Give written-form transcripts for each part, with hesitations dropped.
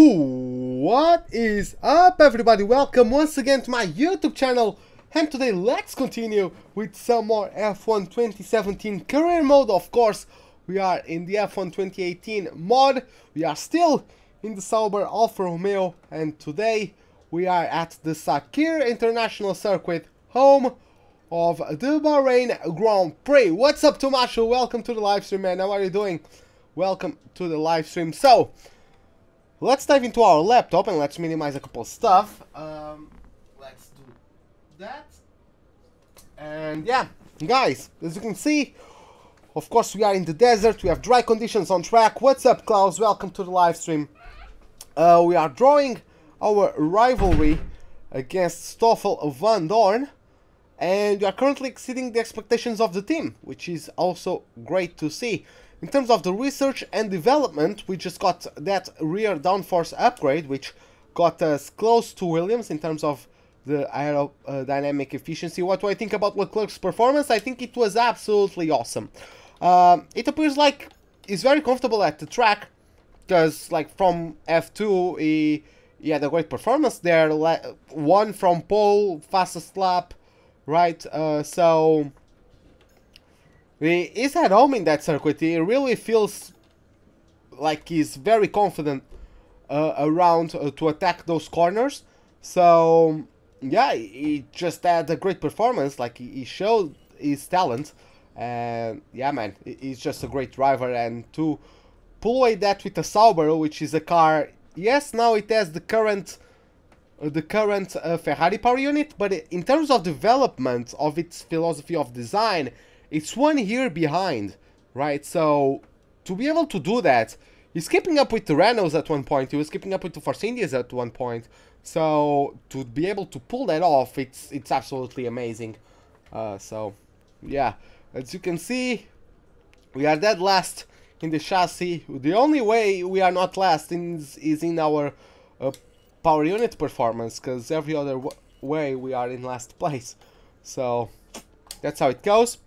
What is up, everybody? Welcome once again to my YouTube channel, and today let's continue with some more F1 2017 career mode. Of course, we are in the F1 2018 mod. We are still in the Sauber Alfa Romeo, and today we are at the Sakhir International Circuit, home of the Bahrain Grand Prix. What's up, Tomasho? Welcome to the live stream, man. How are you doing? Welcome to the live stream. So, let's dive into our laptop and let's minimize a couple of stuff. Let's do that. And yeah, guys, as you can see, of course we are in the desert. We have dry conditions on track. What's up, Klaus? Welcome to the live stream. We are drawing our rivalry against Stoffel van Dorn, and we are currently exceeding the expectations of the team, which is also great to see. In terms of the research and development, we just got that rear downforce upgrade, which got us close to Williams in terms of the aerodynamic efficiency. What do I think about Leclerc's performance? I think it was absolutely awesome. It appears like he's very comfortable at the track, because like from F2 he had a great performance there, won from pole, fastest lap, right? So he is at home in that circuit. He really feels like he's very confident around to attack those corners. So yeah, he just had a great performance. Like he showed his talent, and yeah, man, he's just a great driver. And to pull away that with a Sauber, which is a car, yes, now it has the current Ferrari power unit, but in terms of development of its philosophy of design, it's 1 year behind, right? So to be able to do that, he's keeping up with the Renaults at one point. He was keeping up with the Force Indias at one point. So to be able to pull that off, it's absolutely amazing. So yeah, as you can see, we are dead last in the chassis. The only way we are not last is in our power unit performance, because every other way we are in last place. So that's how it goes.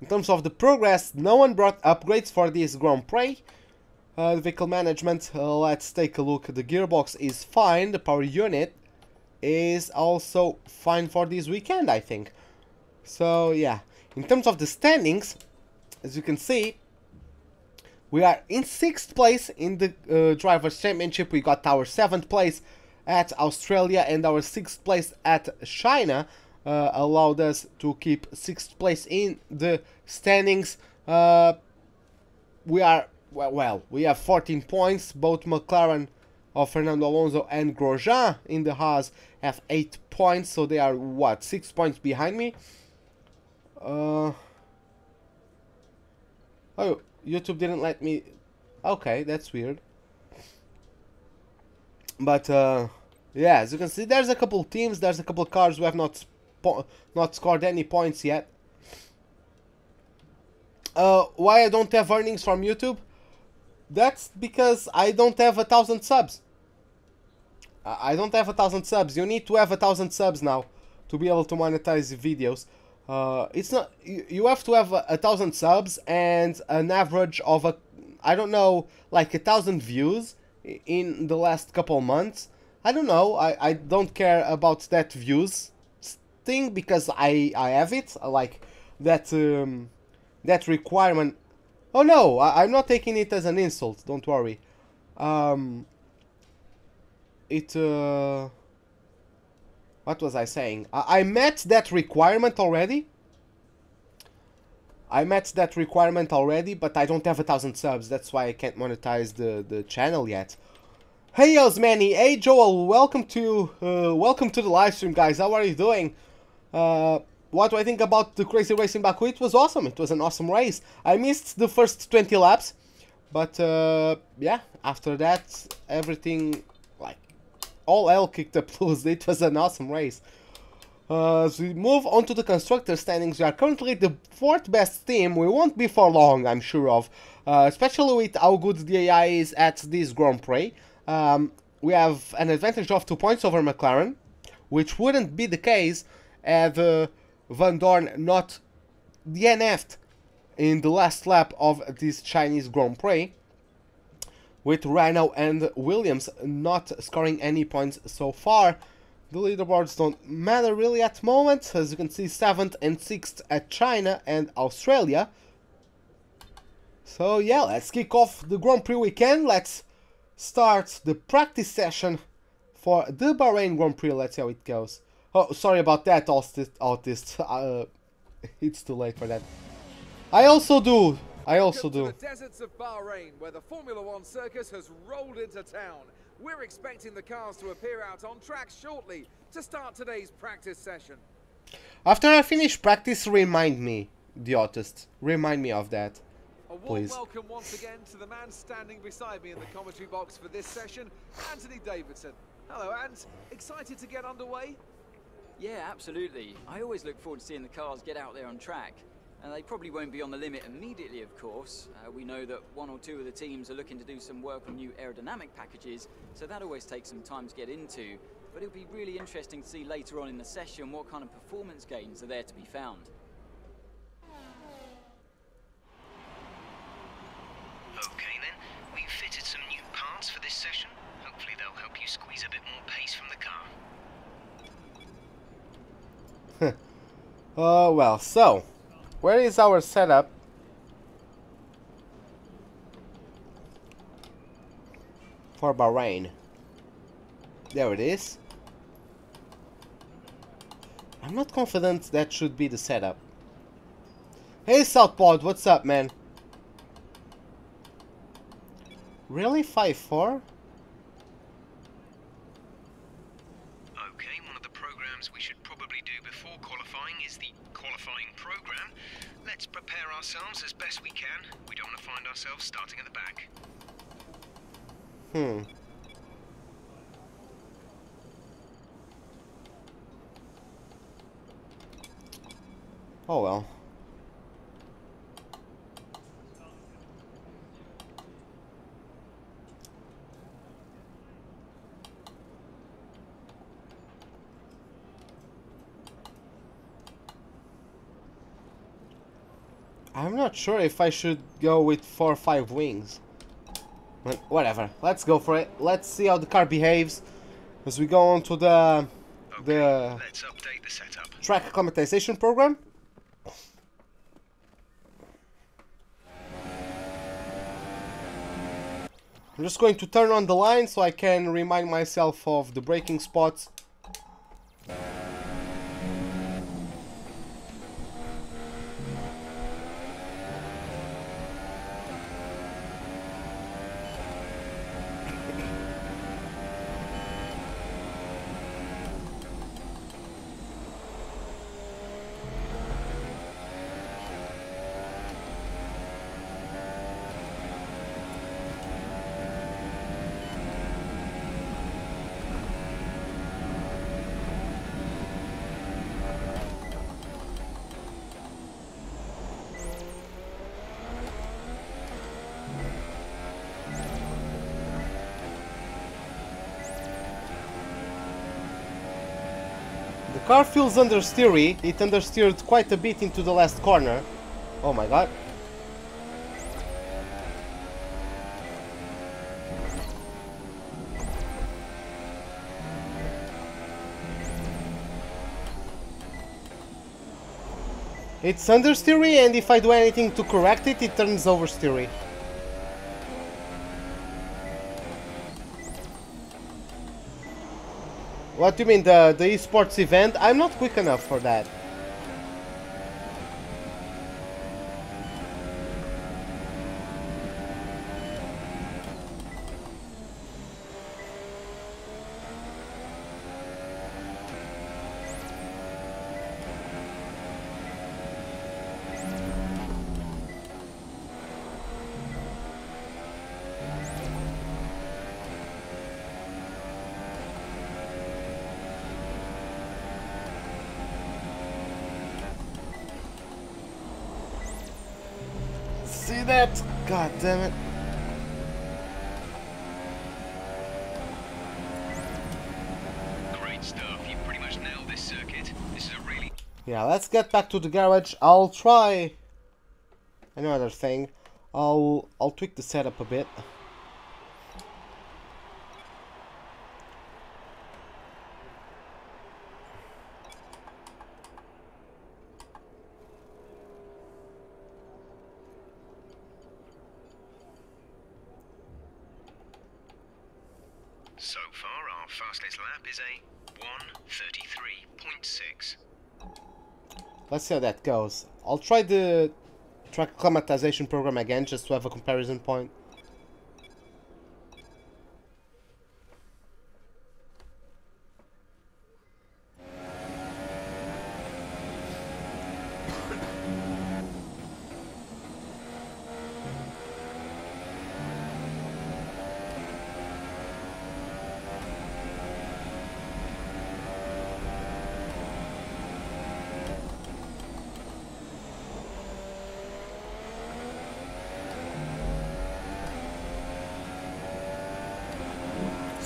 In terms of the progress, no one brought upgrades for this Grand Prix. The vehicle management, let's take a look. The gearbox is fine. The power unit is also fine for this weekend, I think. So yeah, in terms of the standings, as you can see, we are in 6th place in the Drivers' Championship. We got our 7th place at Australia and our 6th place at China. Allowed us to keep 6th place in the standings. We are, well, we have 14 points. Both McLaren of Fernando Alonso and Grosjean in the Haas have 8 points, so they are, what, 6 points behind me? Oh, YouTube didn't let me. Okay, that's weird. But yeah, as you can see, there's a couple teams, there's a couple cars who have not scored any points yet. Why I don't have earnings from YouTube? That's because I don't have 1,000 subs. I don't have 1,000 subs. You need to have 1,000 subs now to be able to monetize videos. It's not. You have to have 1,000 subs and an average of I don't know, like 1,000 views in the last couple months. I don't know. I don't care about that views thing, because I have it, like that that requirement. Oh no, I'm not taking it as an insult, don't worry. What was I saying? I met that requirement already. I met that requirement already, but I don't have 1,000 subs. That's why I can't monetize the channel yet. Hey Osmani, hey Joel, welcome to the live stream, guys. How are you doing? What do I think about the crazy race in Baku? It was awesome. It was an awesome race. I missed the first 20 laps, but yeah, after that, everything, like, all hell kicked up loose. It was an awesome race. As we move on to the constructor standings, we are currently the 4th best team. We won't be for long, I'm sure of, especially with how good the AI is at this Grand Prix. We have an advantage of 2 points over McLaren, which wouldn't be the case had Van Dorn not DNF'd in the last lap of this Chinese Grand Prix. with Renault and Williams not scoring any points so far. The leaderboards don't matter really at the moment. As you can see, 7th and 6th at China and Australia. So yeah, let's kick off the Grand Prix weekend. Let's start the practice session for the Bahrain Grand Prix. Let's see how it goes. Oh, sorry about that, autist. It's too late for that. I also do. To the deserts of Bahrain, where the Formula One circus has rolled into town. We're expecting the cars to appear out on track shortly to start today's practice session. After I finish practice, remind me, the autist. Remind me of that. A warm please. welcome once again to the man standing beside me in the commentary box for this session, Anthony Davidson. Hello, Ant. Excited to get underway? Yeah, absolutely. I always look forward to seeing the cars get out there on track. They probably won't be on the limit immediately, of course. We know that one or two of the teams are looking to do some work on new aerodynamic packages, so that always takes some time to get into. But it'll be really interesting to see later on in the session what kind of performance gains are there to be found. Okay then, we've fitted some new parts for this session. Hopefully they'll help you squeeze a bit more pace from the car. Well, so, where is our setup? For Bahrain. There it is. I'm not confident that should be the setup. Hey Southpod, what's up, man? Really? 5-4? Okay, one of the programs we should probably do before qualifying is the qualifying program. Let's prepare ourselves as best we can. We don't want to find ourselves starting at the back. Oh well. I'm not sure if I should go with 4 or 5 wings. But whatever, let's go for it. Let's see how the car behaves as we go on to the Let's update the setup. track acclimatization program. I'm just going to turn on the line so I can remind myself of the braking spots. The car feels understeery. It understeered quite a bit into the last corner. Oh my god. It's understeery, and if I do anything to correct it, it turns oversteery. What do you mean, the esports event? I'm not quick enough for that. See that? God damn it. Great stuff. You pretty much nailed this circuit. This is a really... Yeah, let's get back to the garage. I'll try another thing. I'll tweak the setup a bit. So far, our fastest lap is a 1:33.6. Let's see how that goes. I'll try the track acclimatization program again just to have a comparison point.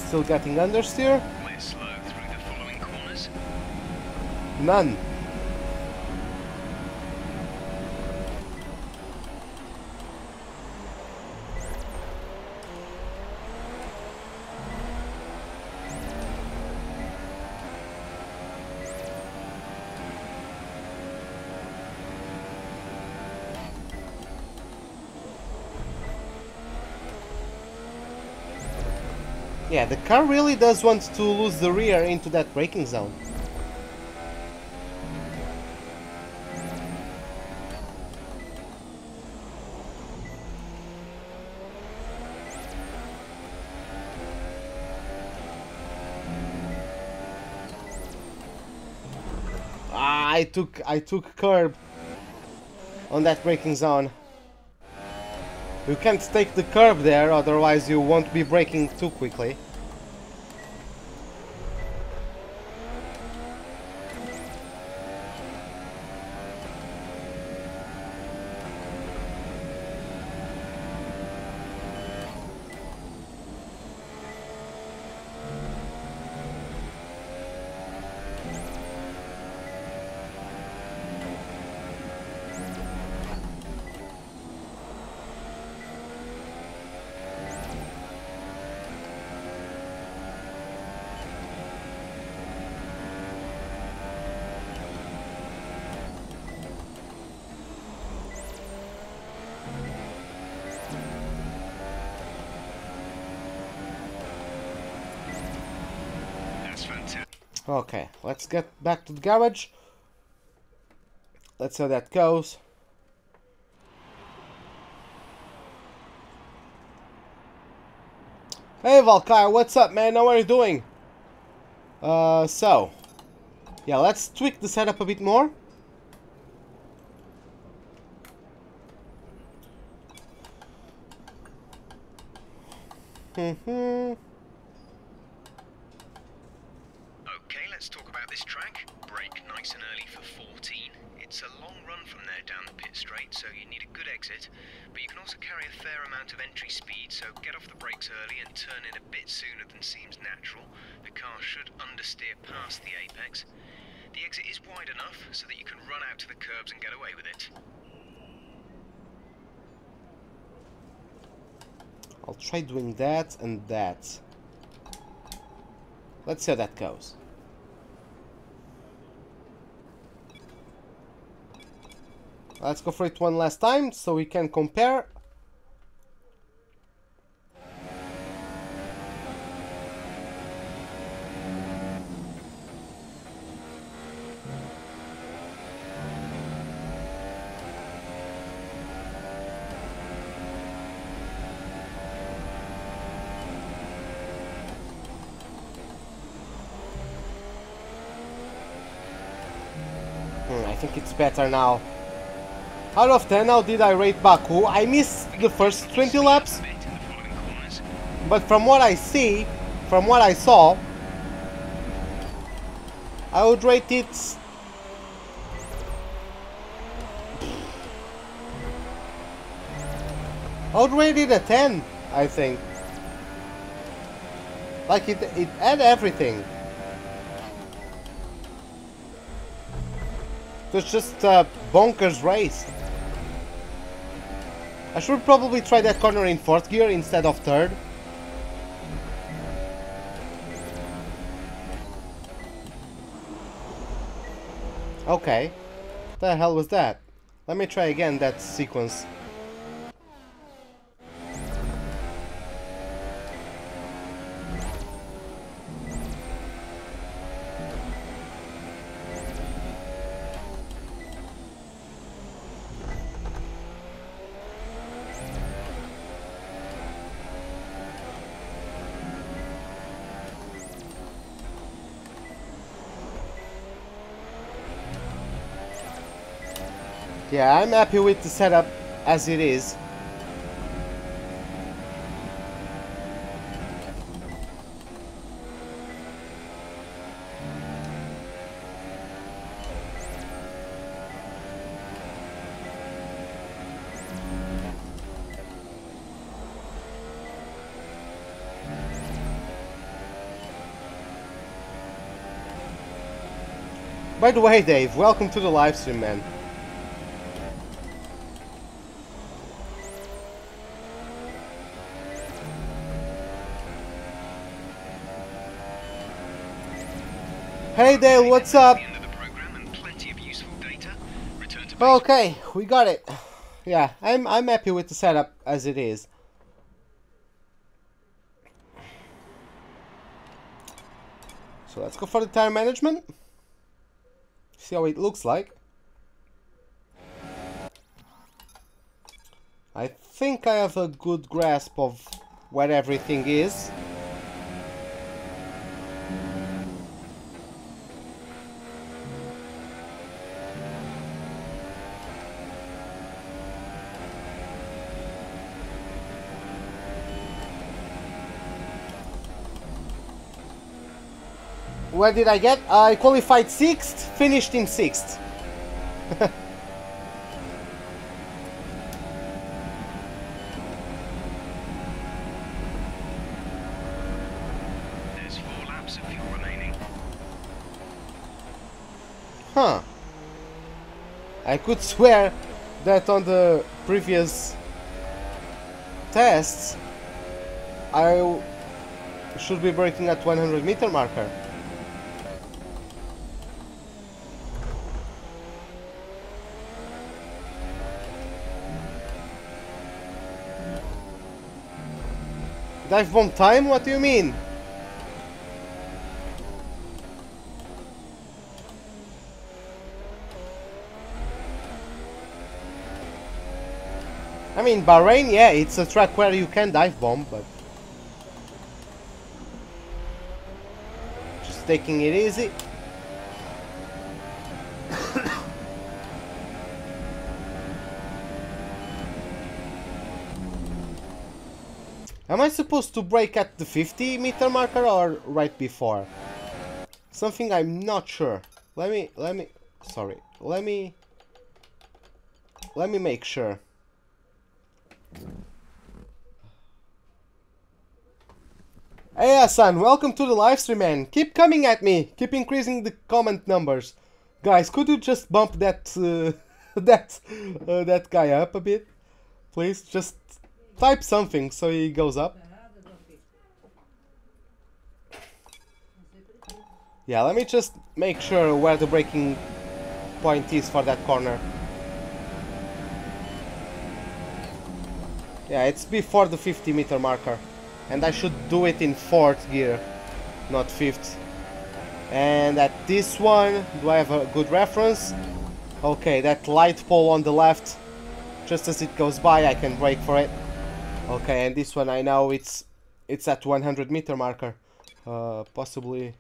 Still getting understeer? We're slow through the following corners. None. Yeah, the car really does want to lose the rear into that braking zone. Ah, I took curb on that braking zone. You can't take the curb there, otherwise you won't be braking too quickly. Okay, let's get back to the garage. Let's see how that goes. Hey Valkyrie, what's up, man? How are you doing? So yeah, let's tweak the setup a bit more. Okay, let's talk about this track. Brake nice and early for 14. It's a long run from there down the pit straight, so you need a good exit. But you can also carry a fair amount of entry speed, so get off the brakes early and turn in a bit sooner than seems natural. The car should understeer past the apex. The exit is wide enough so that you can run out to the curbs and get away with it. I'll try doing that and that. Let's see how that goes. Let's go for it one last time so we can compare. I think it's better now. Out of 10, how did I rate Baku? I missed the first 20 laps, but from what I see, from what I saw, I would rate it... I would rate it a 10, I think. Like it had everything. It was just a bonkers race. I should probably try that corner in 4th gear instead of 3rd. Okay. What the hell was that? Let me try again that sequence. Yeah, I'm happy with the setup as it is. By the way, Dave, welcome to the live stream, man. Hey Dale, what's up? Okay, we got it. Yeah, I'm happy with the setup as it is. So let's go for the tire management. See how it looks like. I think I have a good grasp of where everything is. Where did I get? I qualified 6th, finished in 6th. There's 4 laps of fuel remaining. Huh. I could swear that on the previous tests I should be braking at 100-meter marker. Dive bomb time? What do you mean? I mean, Bahrain, yeah, it's a track where you can dive bomb, but just taking it easy. Am I supposed to brake at the 50-meter marker or right before? Something I'm not sure. Let me make sure. Hey Hassan, welcome to the live stream, man. Keep coming at me. Keep increasing the comment numbers. Guys, could you just bump that that guy up a bit? Please, just type something so he goes up. Yeah, let me just make sure where the braking point is for that corner. Yeah, it's before the 50-meter marker. And I should do it in 4th gear, not 5th. And at this one, do I have a good reference? Okay, that light pole on the left, just as it goes by, I can brake for it. Okay, and this one I know it's at 100-meter marker. Possibly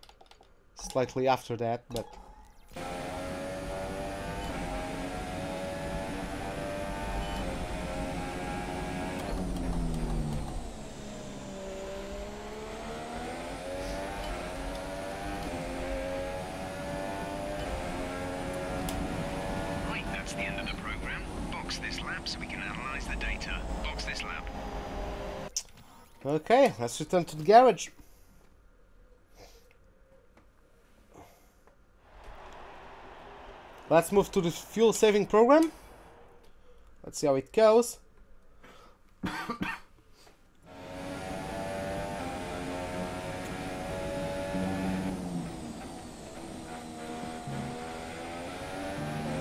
slightly after that, but... Right, that's the end of the program. Box this lap so we can analyze the data. Box this lap. Okay, let's return to the garage. Let's move to the fuel saving program. Let's see how it goes.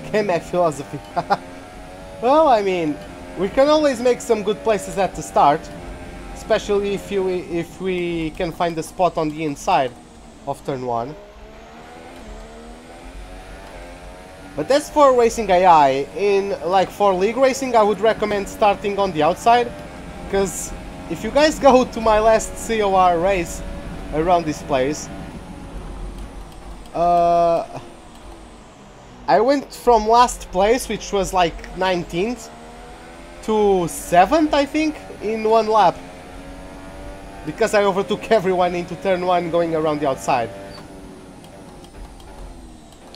K-Mac philosophy. Well, I mean, we can always make some good places at the start, especially if we can find a spot on the inside of turn 1. But as for racing AI, for league racing, I would recommend starting on the outside, because if you guys go to my last COR race around this place, I went from last place, which was like 19th, to 7th, I think, in one lap. Because I overtook everyone into turn 1 going around the outside.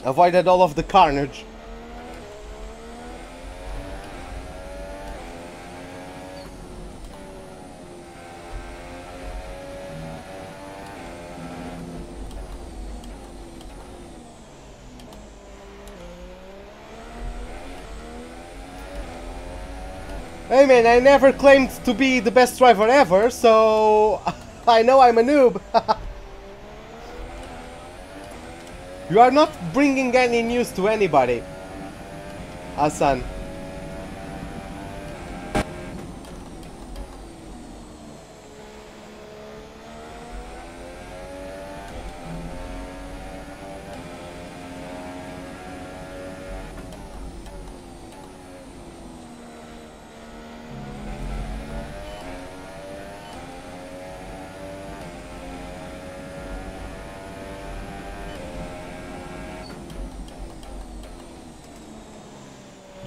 Avoided all of the carnage. Hey man, I never claimed to be the best driver ever, so I know I'm a noob. You are not bringing any news to anybody, Hassan.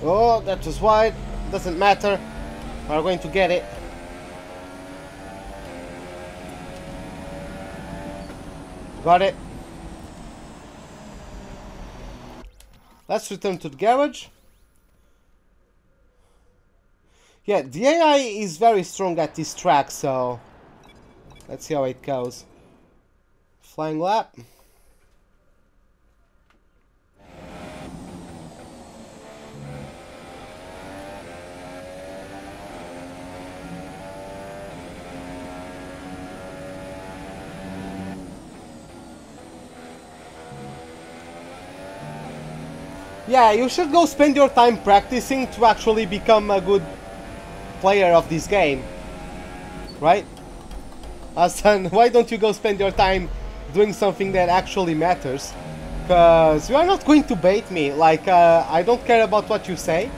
Oh, that was wide. Doesn't matter. We're going to get it. Got it. Let's return to the garage. Yeah, the AI is very strong at this track, so let's see how it goes. Flying lap. Yeah, you should go spend your time practicing to actually become a good player of this game. Right? Hassan, why don't you go spend your time doing something that actually matters? Because you are not going to bait me. Like, I don't care about what you say.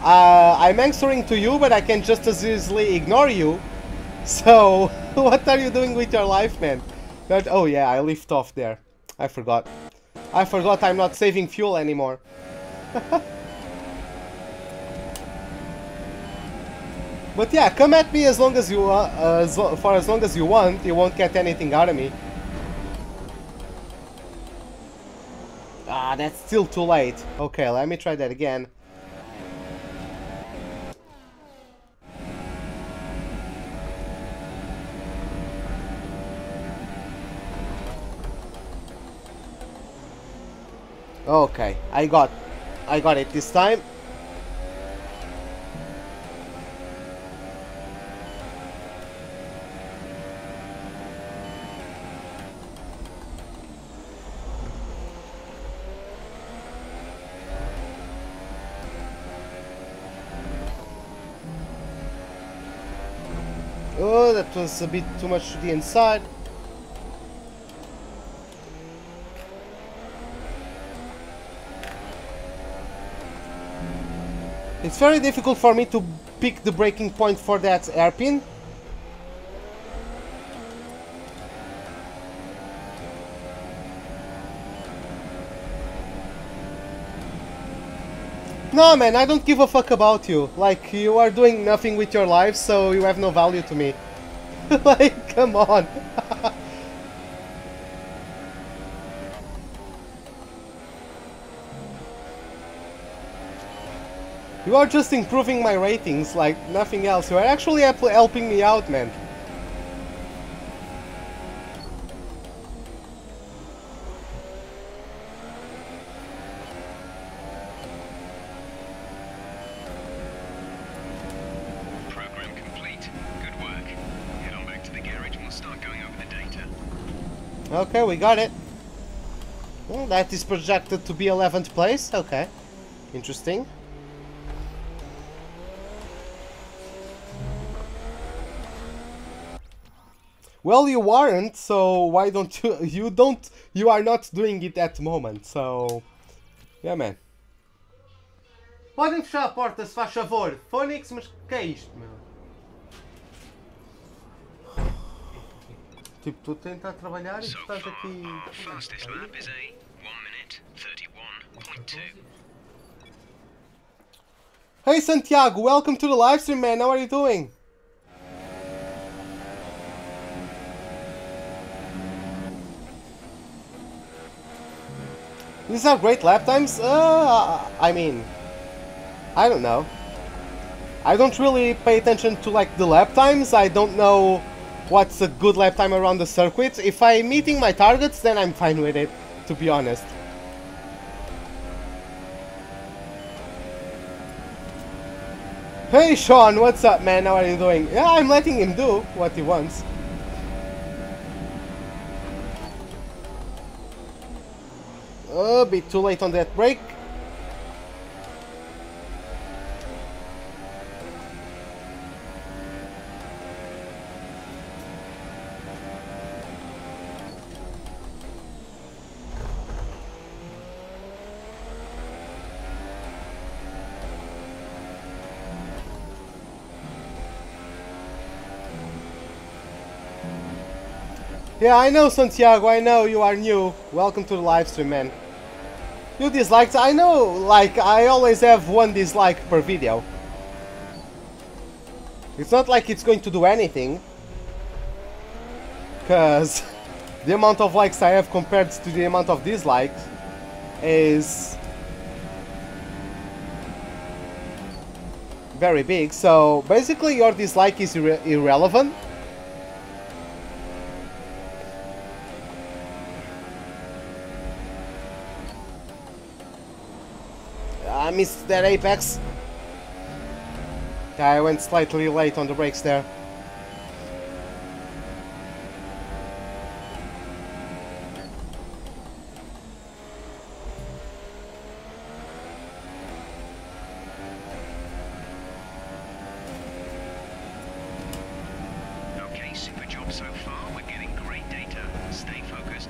I'm answering to you, but I can just as easily ignore you. So, what are you doing with your life, man? Oh yeah, I lift off there. I forgot. I forgot I'm not saving fuel anymore. But yeah, come at me as long as you for as long as you want. You won't get anything out of me. Ah, that's still too late. Okay, let me try that again. Okay, I got it this time. Oh, that was a bit too much to the inside. It's very difficult for me to pick the breaking point for that hairpin. No man, I don't give a fuck about you. Like, you are doing nothing with your life, so you have no value to me. Like, come on. You are just improving my ratings like nothing else. You are actually helping me out, man. Program complete. Good work. Head on back to the garage and we'll start going over the data. Okay, we got it. Well, that is projected to be 11th place. Okay. Interesting. Well, you aren't, so why don't you... You are not doing it at the moment, so... Yeah, man. Podem fechar a porta, se faz favor. Phoenix, mas que é isto, meu? Tipo, tu tentas trabalhar e tu estás aqui... Fastest lap is a 1 minute 31.9. for 2. Hey Santiago, welcome to the live stream, man. How are you doing? These are great lap times? I mean, I don't know. I don't really pay attention to like the lap times. I don't know what's a good lap time around the circuit. If I'm meeting my targets, then I'm fine with it, to be honest. Hey Sean, what's up, man? How are you doing? Yeah, I'm letting him do what he wants. A bit too late on that brake. Yeah, I know, Santiago, I know you are new. Welcome to the live stream, man. You disliked, I know, like, I always have one dislike per video. It's not like it's going to do anything. Because the amount of likes I have compared to the amount of dislikes is very big. So, basically your dislike is irrelevant. I missed that apex. I went slightly late on the brakes there. Okay, super job so far. We're getting great data. Stay focused.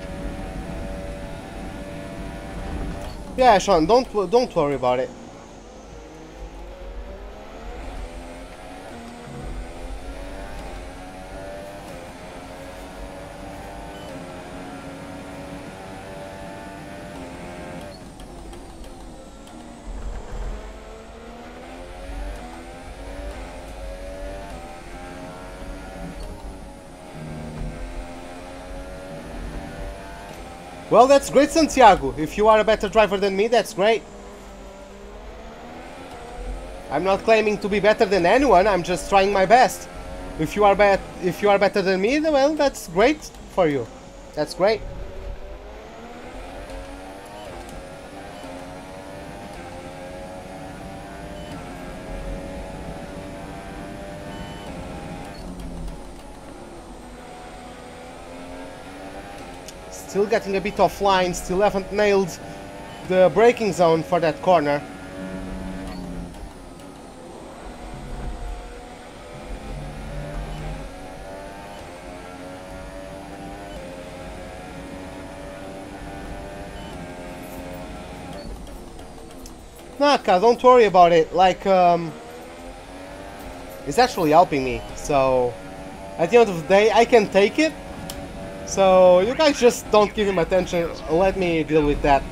Yeah, Sean, don't worry about it. Well, that's great, Santiago. If you are a better driver than me, that's great. I'm not claiming to be better than anyone. I'm just trying my best. If you are better than me, well, that's great for you. That's great. Still getting a bit offline, still haven't nailed the braking zone for that corner. Naka, don't worry about it, like, it's actually helping me, so at the end of the day I can take it. So you guys just don't give him attention, let me deal with that.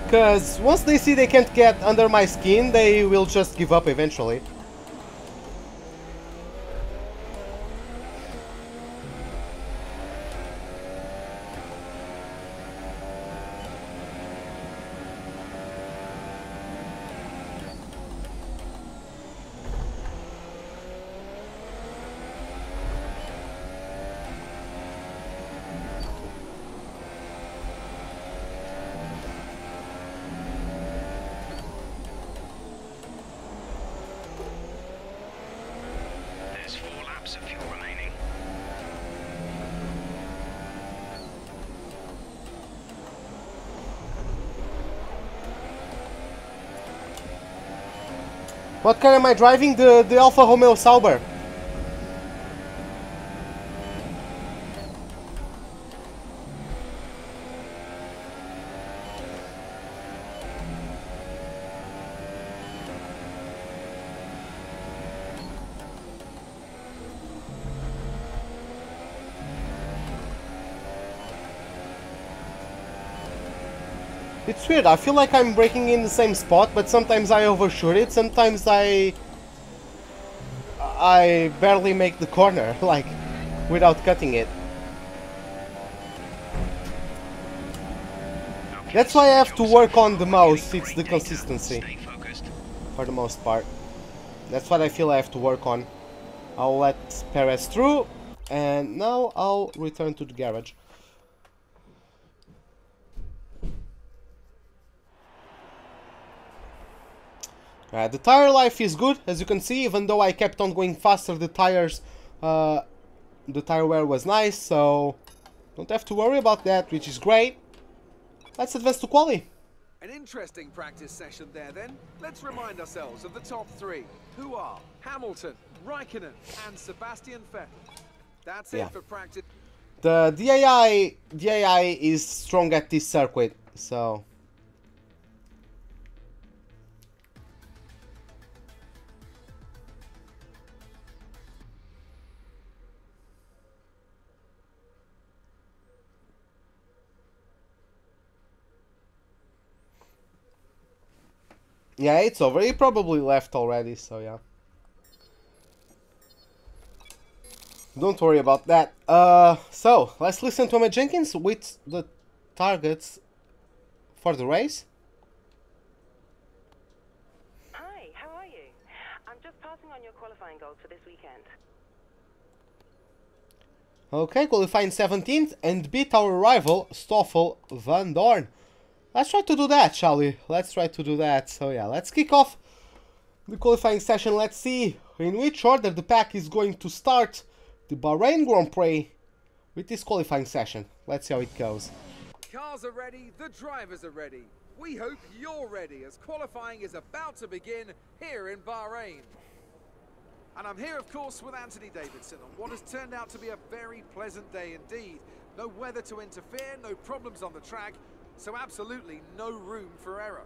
Because once they see they can't get under my skin, they will just give up eventually. What car am I driving? The Alfa Romeo Sauber. It's weird, I feel like I'm braking in the same spot, but sometimes I overshoot it, sometimes I barely make the corner, like, without cutting it. That's why I have to work on the most, it's the consistency, for the most part. That's what I feel I have to work on. I'll let Perez through, and now I'll return to the garage. The tire life is good, as you can see, even though I kept on going faster, the tires, the tire wear was nice, so don't have to worry about that, which is great. Let's advance to quali. An interesting practice session there then. Let's remind ourselves of the top three, who are Hamilton, Raikkonen and Sebastian Vettel. That's it for practice. The DAI is strong at this circuit, so... Yeah, it's over. He probably left already, so yeah. Don't worry about that. So, let's listen to Matt Jenkins with the targets for the race. Hi, how are you? I'm just passing on your qualifying goals for this weekend. Okay, qualifying 17th and beat our rival, Stoffel Van Dorn. Let's try to do that, shall we? Let's try to do that. So yeah, let's kick off the qualifying session. Let's see in which order the pack is going to start the Bahrain Grand Prix with this qualifying session. Let's see how it goes. Cars are ready, the drivers are ready. We hope you're ready as qualifying is about to begin here in Bahrain. And I'm here, of course, with Anthony Davidson on what has turned out to be a very pleasant day indeed. No weather to interfere, no problems on the track. So absolutely no room for error.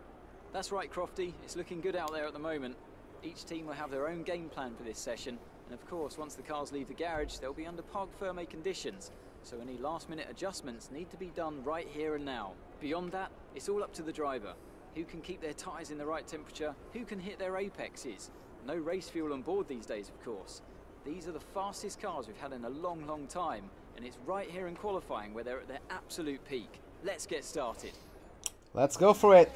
That's right, Crofty. It's looking good out there at the moment. Each team will have their own game plan for this session. And of course, once the cars leave the garage, they'll be under parc ferme conditions. So any last-minute adjustments need to be done right here and now. Beyond that, it's all up to the driver. Who can keep their tyres in the right temperature? Who can hit their apexes? No race fuel on board these days, of course. These are the fastest cars we've had in a long, long time. And it's right here in qualifying where they're at their absolute peak. Let's get started. Let's go for it.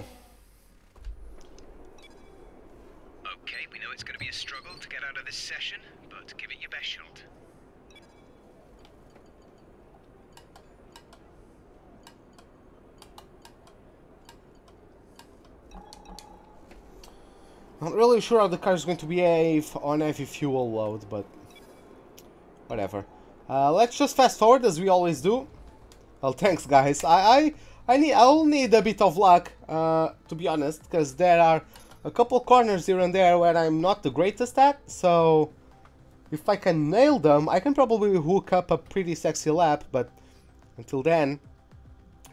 Okay, we know it's going to be a struggle to get out of this session, but give it your best shot. Not really sure how the car is going to behave on heavy fuel load, but whatever. Let's just fast forward as we always do. Well, thanks guys. I'll need a bit of luck, to be honest, because there are a couple corners here and there where I'm not the greatest at, so if I can nail them, I can probably hook up a pretty sexy lap, but until then,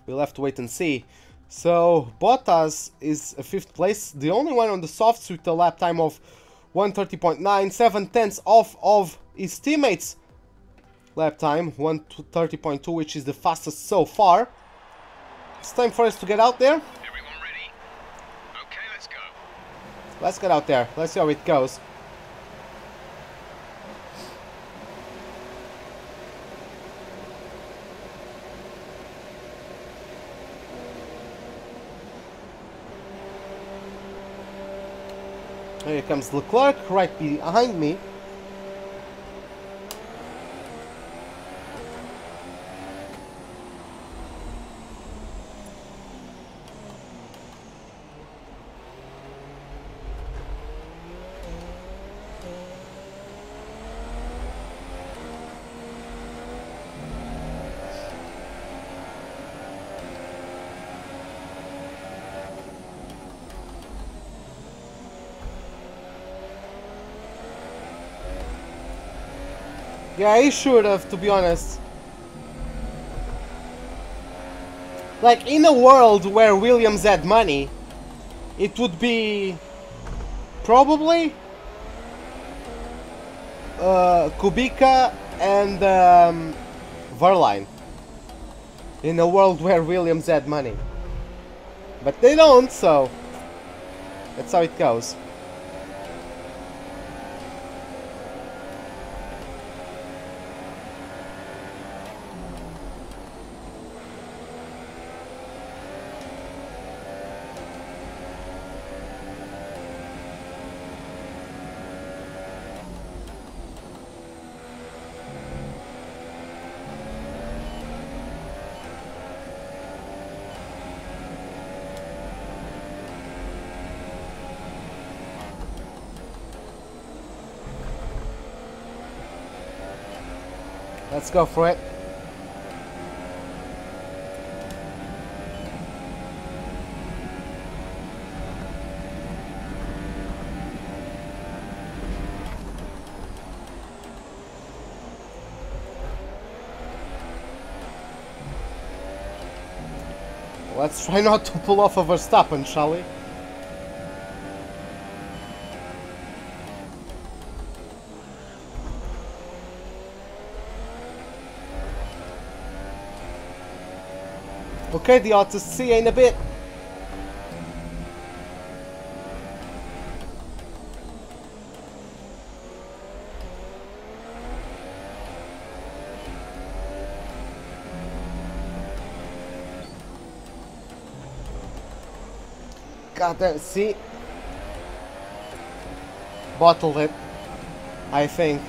we'll have to wait and see. So, Bottas is a 5th place, the only one on the softs with a lap time of 1:30.9, 7/10 off of his teammates' lap time, 1:30.2, which is the fastest so far. It's time for us to get out there. Everyone ready? Okay, let's go. Let's get out there. Let's see how it goes. Here comes Leclerc right behind me. Yeah, he should have, to be honest. Like, in a world where Williams had money, it would be probably Kubica and Verline. In a world where Williams had money. But they don't, so that's how it goes. Let's go for it. Let's try not to pull off a Verstappen, shall we? Okay, the odds, see you in a bit. God damn, see? Bottled it, I think.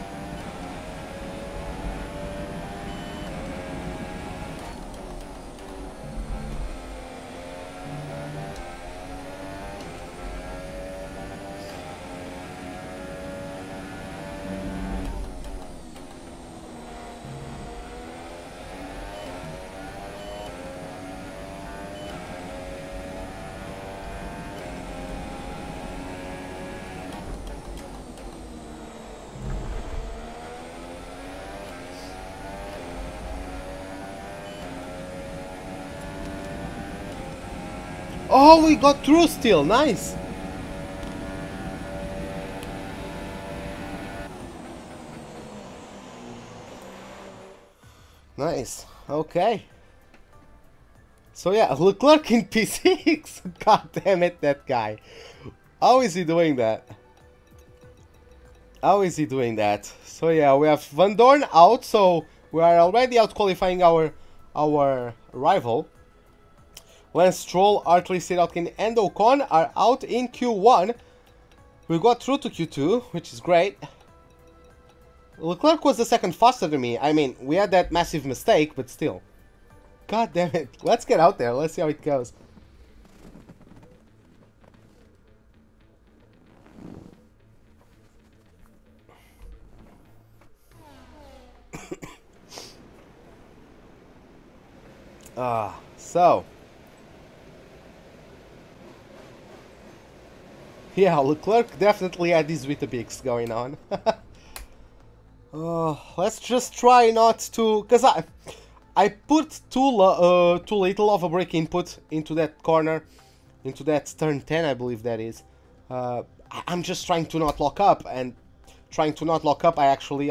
Oh, we got through still, nice. Nice, okay. So yeah, Leclerc in P6. God damn it, that guy. How is he doing that? How is he doing that? So yeah, we have Van Dorn out, so we are already out qualifying our rival. Lance Stroll, Artley, Sirotkin and Ocon are out in Q1. We got through to Q2, which is great. Leclerc was the second faster than me. I mean, we had that massive mistake, but still. God damn it. Let's get out there. Let's see how it goes. So. Yeah, Leclerc definitely had these Weetabix going on. Let's just try not to... Because I put too little of a brake input into that corner. Into that turn 10, I believe that is. I'm just trying to not lock up. And trying to not lock up, I actually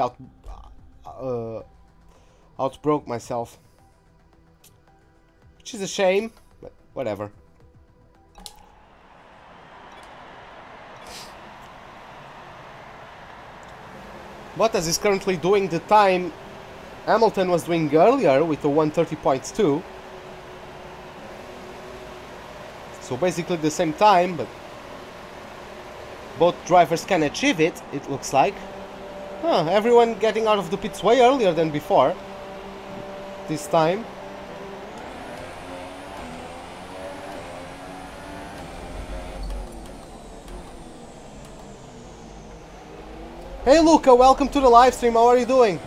outbroke myself. Which is a shame, but whatever. Bottas is currently doing the time Hamilton was doing earlier with the 130.2. So basically the same time, but both drivers can achieve it, it looks like. Everyone getting out of the pits way earlier than before. This time. Hey Luca, welcome to the live stream. How are you doing?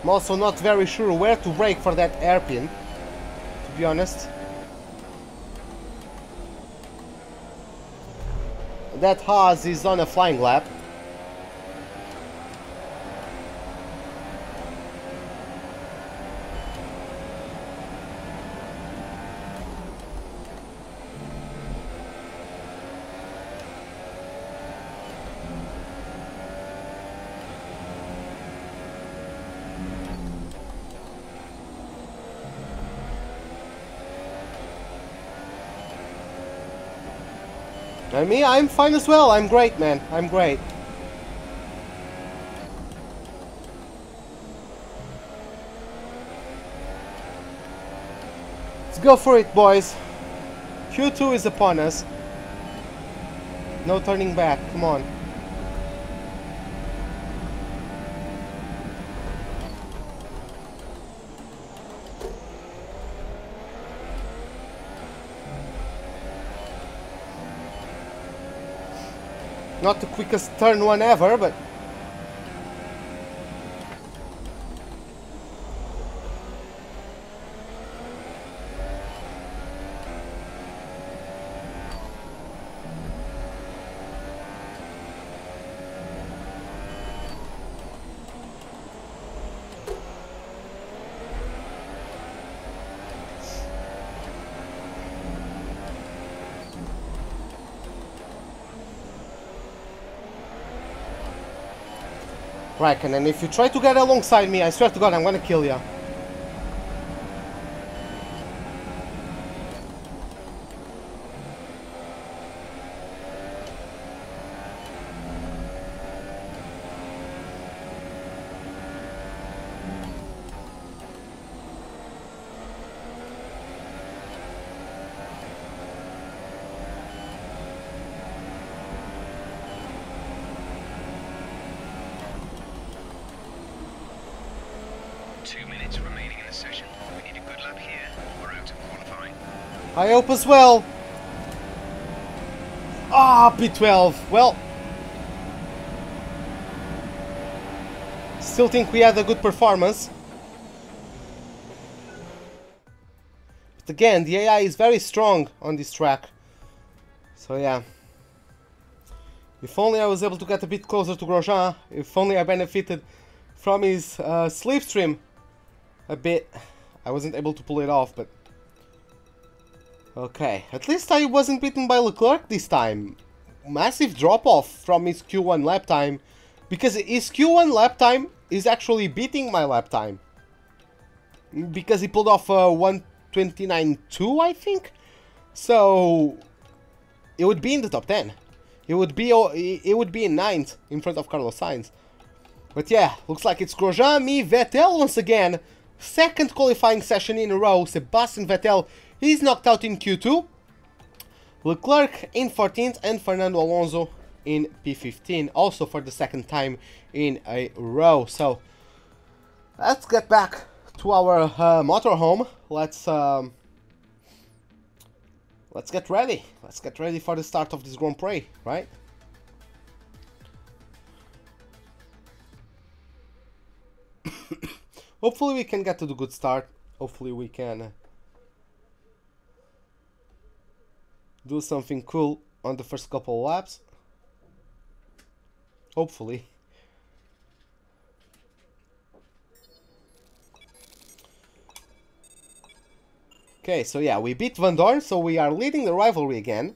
I'm also not very sure where to brake for that hairpin, to be honest. that Haas is on a flying lap. And me, I'm fine as well. I'm great, man. I'm great. Let's go for it, boys. Q2 is upon us. No turning back. Come on. Not the quickest turn one ever, but right, and then if you try to get alongside me, I swear to God, I'm gonna kill you. I hope as well. Ah, P12. Well, still think we had a good performance. But again, the AI is very strong on this track. So yeah. If only I was able to get a bit closer to Grosjean. If only I benefited from his slipstream a bit. I wasn't able to pull it off, but okay, at least I wasn't beaten by Leclerc this time. Massive drop-off from his Q1 lap time, because his Q1 lap time is actually beating my lap time. Because he pulled off 1:29.2, I think? So it would be in the top 10. It would be in 9th in front of Carlos Sainz. But yeah, looks like it's Grosjean, me, Vettel once again. Second qualifying session in a row. Sebastian Vettel is knocked out in Q2. Leclerc in 14th and Fernando Alonso in P15. Also for the second time in a row. So let's get back to our motorhome. Let's get ready. Let's get ready for the start of this Grand Prix, right? Hopefully we can get to the good start. Hopefully we can do something cool on the first couple of laps. Hopefully. Okay, so yeah, we beat Van Dorn, so we are leading the rivalry again.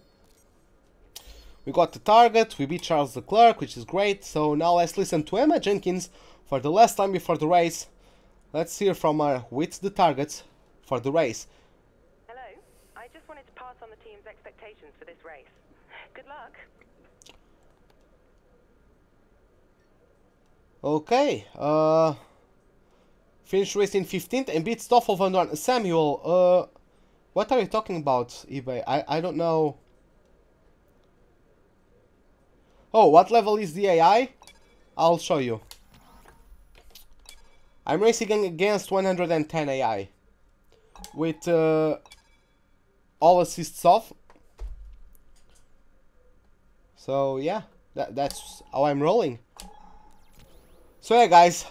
We got the target, we beat Charles Leclerc, which is great. So now let's listen to Emma Jenkins for the last time before the race. Let's hear from her with the targets for the race. Hello, I just wanted to pass on the team's expectations for this race. Good luck. Okay, finished race in 15th and beat Stoffel Van Dorn. Samuel, what are you talking about, eBay? I don't know. Oh, what level is the AI? I'll show you. I'm racing against 110 AI with all assists off. So yeah, that's how I'm rolling. So yeah, guys,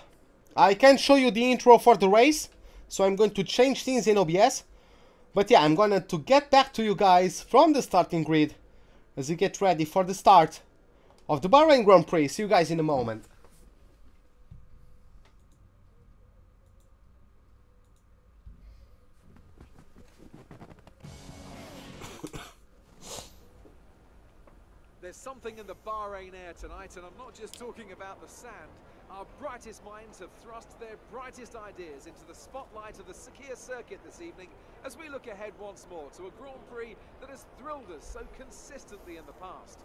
I can't show you the intro for the race, so I'm going to change things in OBS. But yeah, I'm going to get back to you guys from the starting grid as we get ready for the start of the Bahrain Grand Prix. See you guys in a moment. There's something in the Bahrain air tonight, and I'm not just talking about the sand. Our brightest minds have thrust their brightest ideas into the spotlight of the Sakir circuit this evening as we look ahead once more to a Grand Prix that has thrilled us so consistently in the past.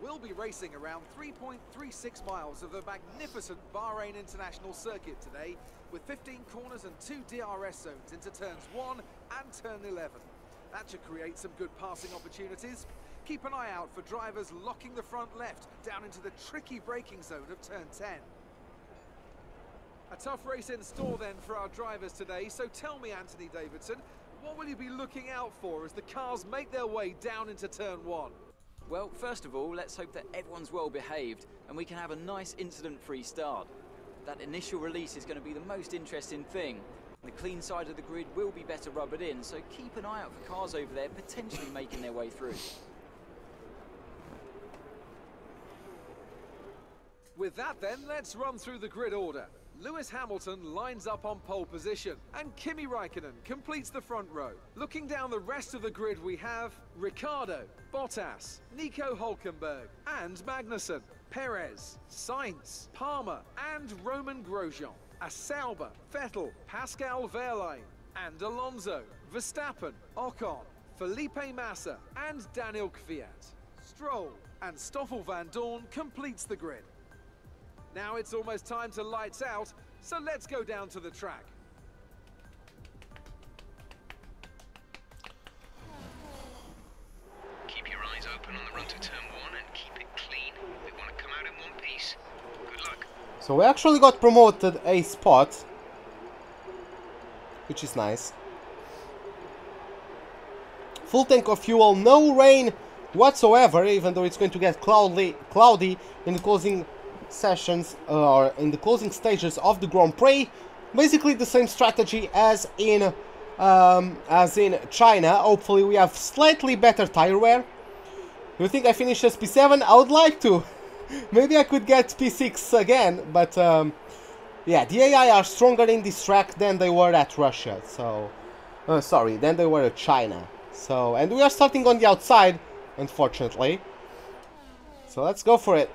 We'll be racing around 3.36 miles of the magnificent Bahrain International Circuit today, with 15 corners and 2 DRS zones into turns 1 and turn 11. That should create some good passing opportunities. Keep an eye out for drivers locking the front left down into the tricky braking zone of turn 10. A tough race in store then for our drivers today, so tell me, Anthony Davidson, what will you be looking out for as the cars make their way down into turn 1? Well, first of all, let's hope that everyone's well behaved and we can have a nice incident-free start. That initial release is going to be the most interesting thing. The clean side of the grid will be better rubbered in, so keep an eye out for cars over there potentially making their way through. With that then, let's run through the grid order. Lewis Hamilton lines up on pole position, and Kimi Raikkonen completes the front row. Looking down the rest of the grid, we have Ricciardo, Bottas, Nico Hülkenberg, and Magnussen, Perez, Sainz, Palmer, and Roman Grosjean. A Sauber, Vettel, Pascal Wehrlein, and Alonso, Verstappen, Ocon, Felipe Massa, and Daniel Kvyat. Stroll and Stoffel van Dorn completes the grid. Now it's almost time to lights out, so let's go down to the track. Keep your eyes open on the run to turn 1 and keep it clean. We want to come out in one piece. Good luck. So we actually got promoted a spot, which is nice. Full tank of fuel, no rain whatsoever, even though it's going to get cloudy in the closing sessions or in the closing stages of the Grand Prix. Basically the same strategy as in China. Hopefully we have slightly better tire wear. You think I finish as P7? I would like to. Maybe I could get P6 again, but yeah, the AI are stronger in this track than they were at Russia. So sorry, than they were at China. So, and we are starting on the outside, unfortunately. So let's go for it.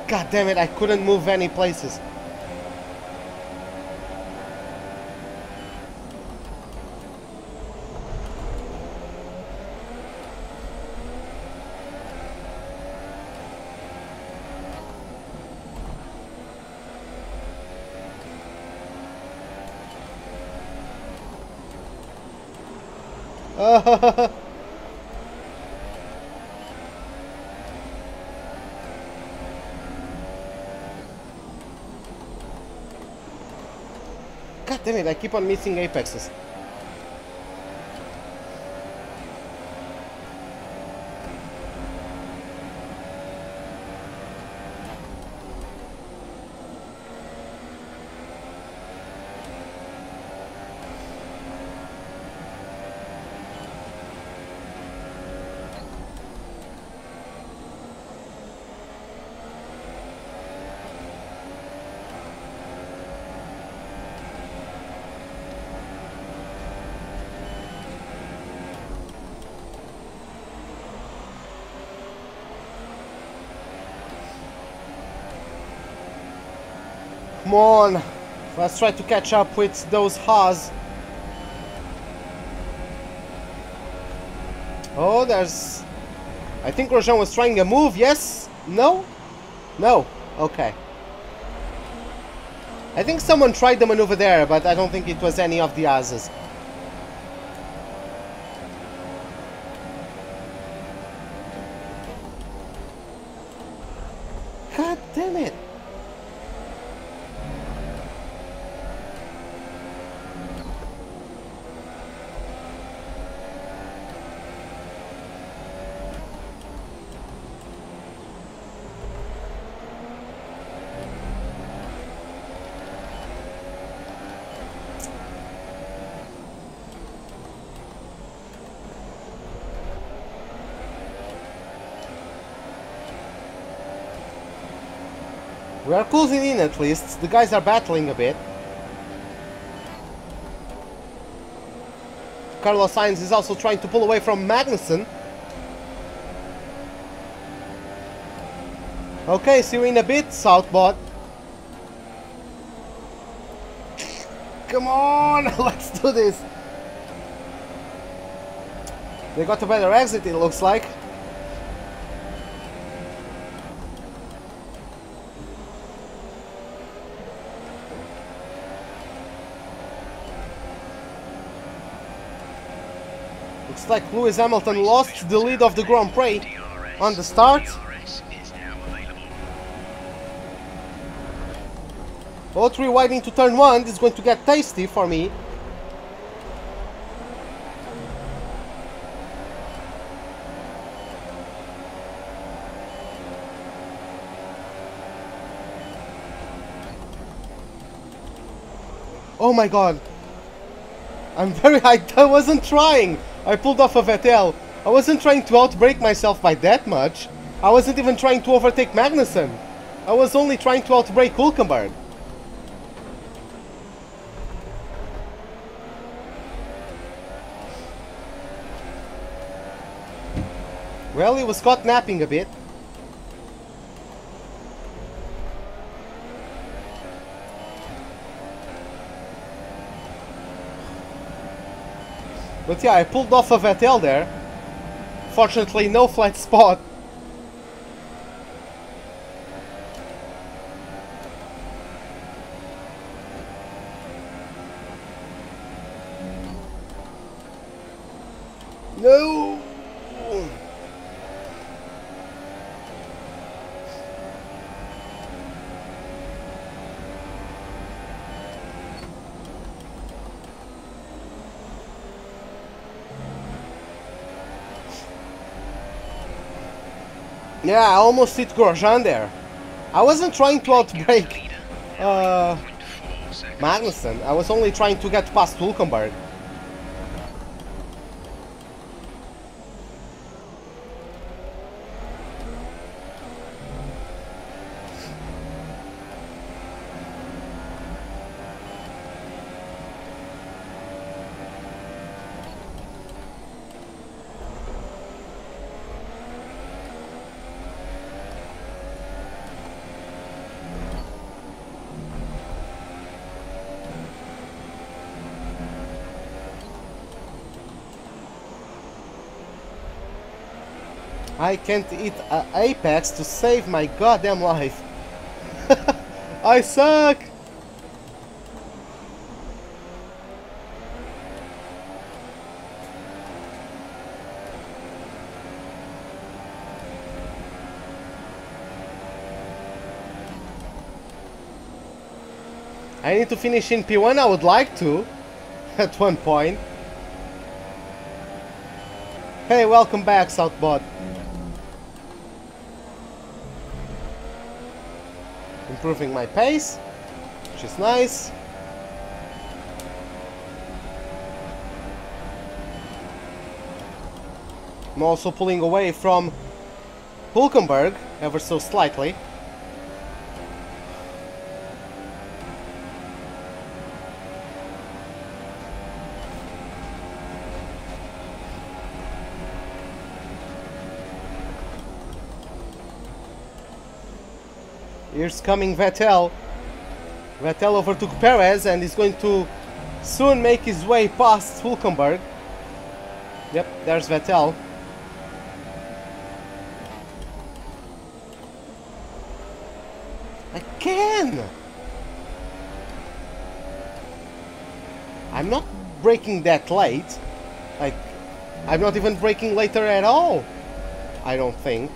God damn it, I couldn't move any places. God damn it, I keep on missing apexes. Come on, let's try to catch up with those Haas. Oh, there's... I think Grosjean was trying a move, yes? No? No, okay. I think someone tried the maneuver there, but I don't think it was any of the Haas. We are closing in at least. The guys are battling a bit. Carlos Sainz is also trying to pull away from Magnussen. Okay, see you in a bit, Southbot. Come on, let's do this. They got a better exit, it looks like. Looks like Lewis Hamilton lost the lead of the Grand Prix on the start. O3 wide into turn 1. This is going to get tasty for me. Oh my god. I'm very high. I wasn't trying. I pulled off a Vettel. I wasn't trying to outbrake myself by that much. I wasn't even trying to overtake Magnussen. I was only trying to outbrake Hülkenberg. Well, he was caught napping a bit. But yeah, I pulled off a Vettel there. Fortunately, no flat spot. No! Yeah, I almost hit Grosjean there. I wasn't trying to outbrake Magnussen. I was only trying to get past Hülkenberg. I can't hit Apex to save my goddamn life. I suck! I need to finish in P1, I would like to, at one point. Hey, welcome back, Southbot. Improving my pace, which is nice. I'm also pulling away from Hülkenberg, ever so slightly. Here's coming Vettel. Vettel overtook Perez and is going to soon make his way past Hülkenberg. Yep, there's Vettel. I can! I'm not braking that late. Like, I'm not even braking later at all. I don't think.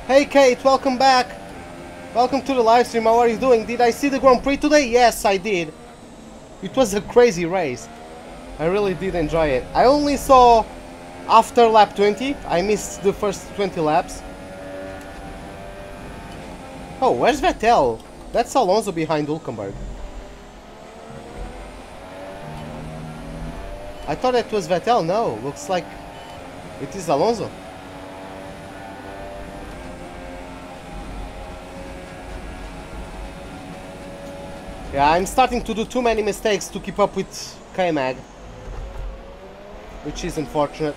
Hey Kate, welcome back! Welcome to the live stream. How are you doing? Did I see the Grand Prix today? Yes, I did. It was a crazy race. I really did enjoy it. I only saw after lap 20. I missed the first 20 laps. Oh, where's Vettel? That's Alonso behind Hülkenberg. I thought it was Vettel. No, looks like it is Alonso. Yeah, I'm starting to do too many mistakes to keep up with K-Mag, which is unfortunate.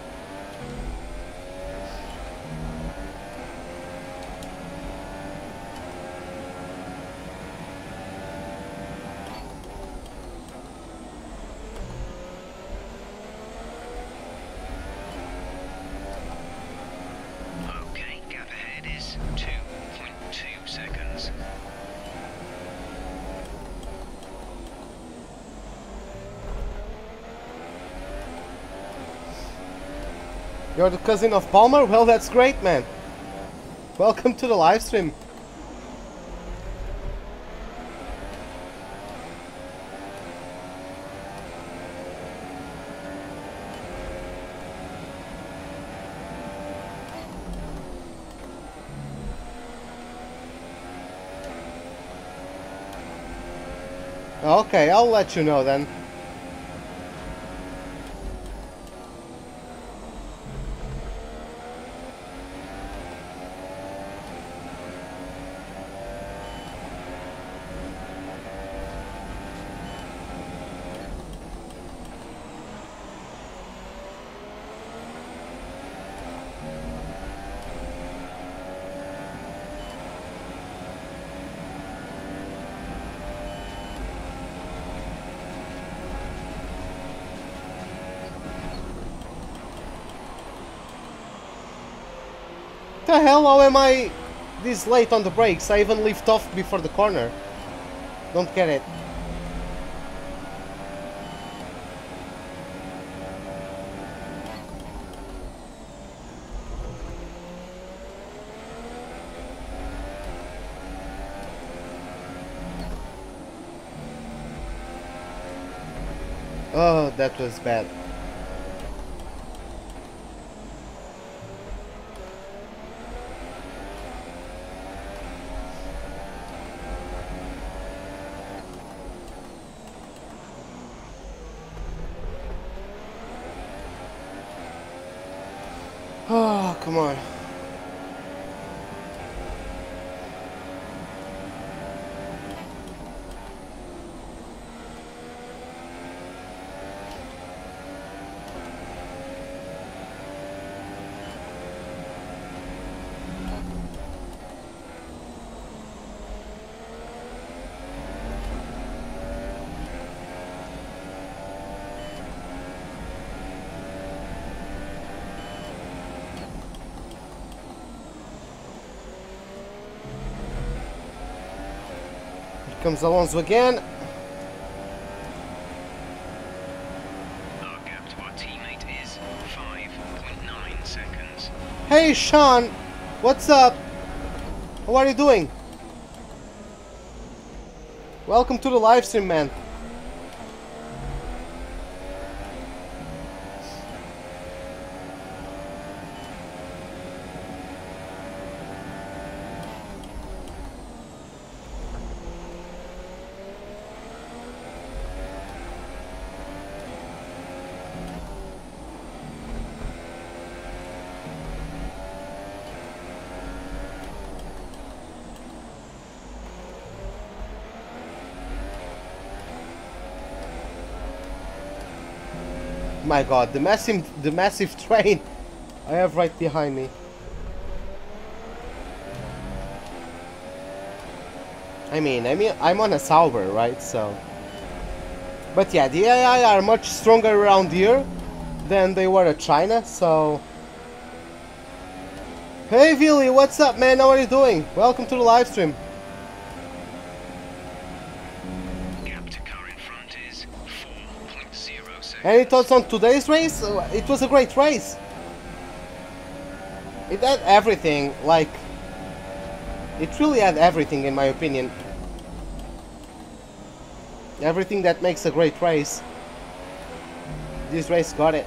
Okay, gap ahead is 2.2 seconds. You're the cousin of Palmer? Well, that's great, man. Welcome to the live stream. Okay, I'll let you know then. The hell, how am I this late on the brakes? I even lift off before the corner. Don't get it. Oh, that was bad. Oh, come on. Comes Alonso again. Our gap to our teammate is 5.9 seconds. Hey Sean, what's up? How are you doing? Welcome to the live stream, man. My god, the massive train I have right behind me. I mean, I'm on a Sauber, right? So, but yeah, the AI are much stronger around here than they were at China. So, hey Vili, what's up, man? How are you doing? Welcome to the live stream. Any thoughts on today's race? It was a great race. It had everything, like It really had everything, in my opinion. Everything that makes a great race. This race got it.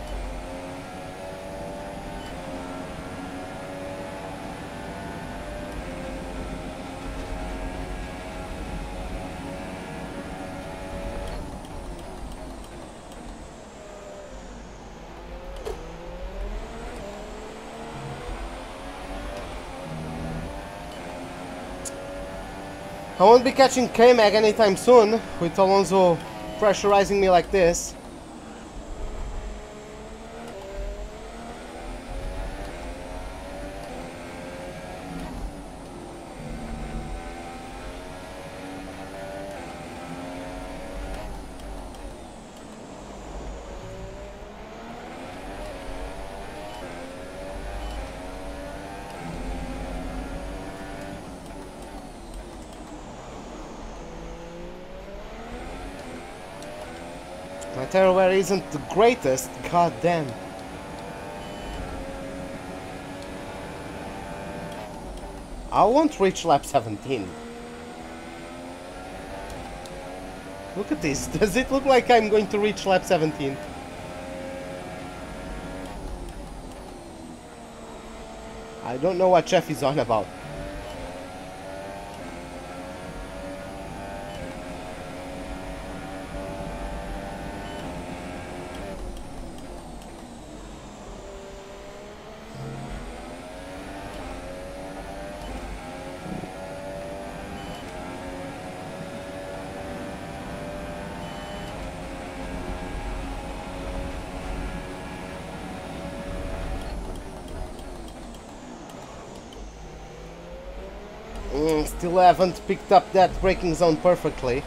I won't be catching K-Mag anytime soon, with Alonso pressurizing me like this. My Terraware isn't the greatest, god damn. I won't reach lap 17. Look at this, does it look like I'm going to reach lap 17? I don't know what Jeff is on about. Still haven't picked up that braking zone perfectly.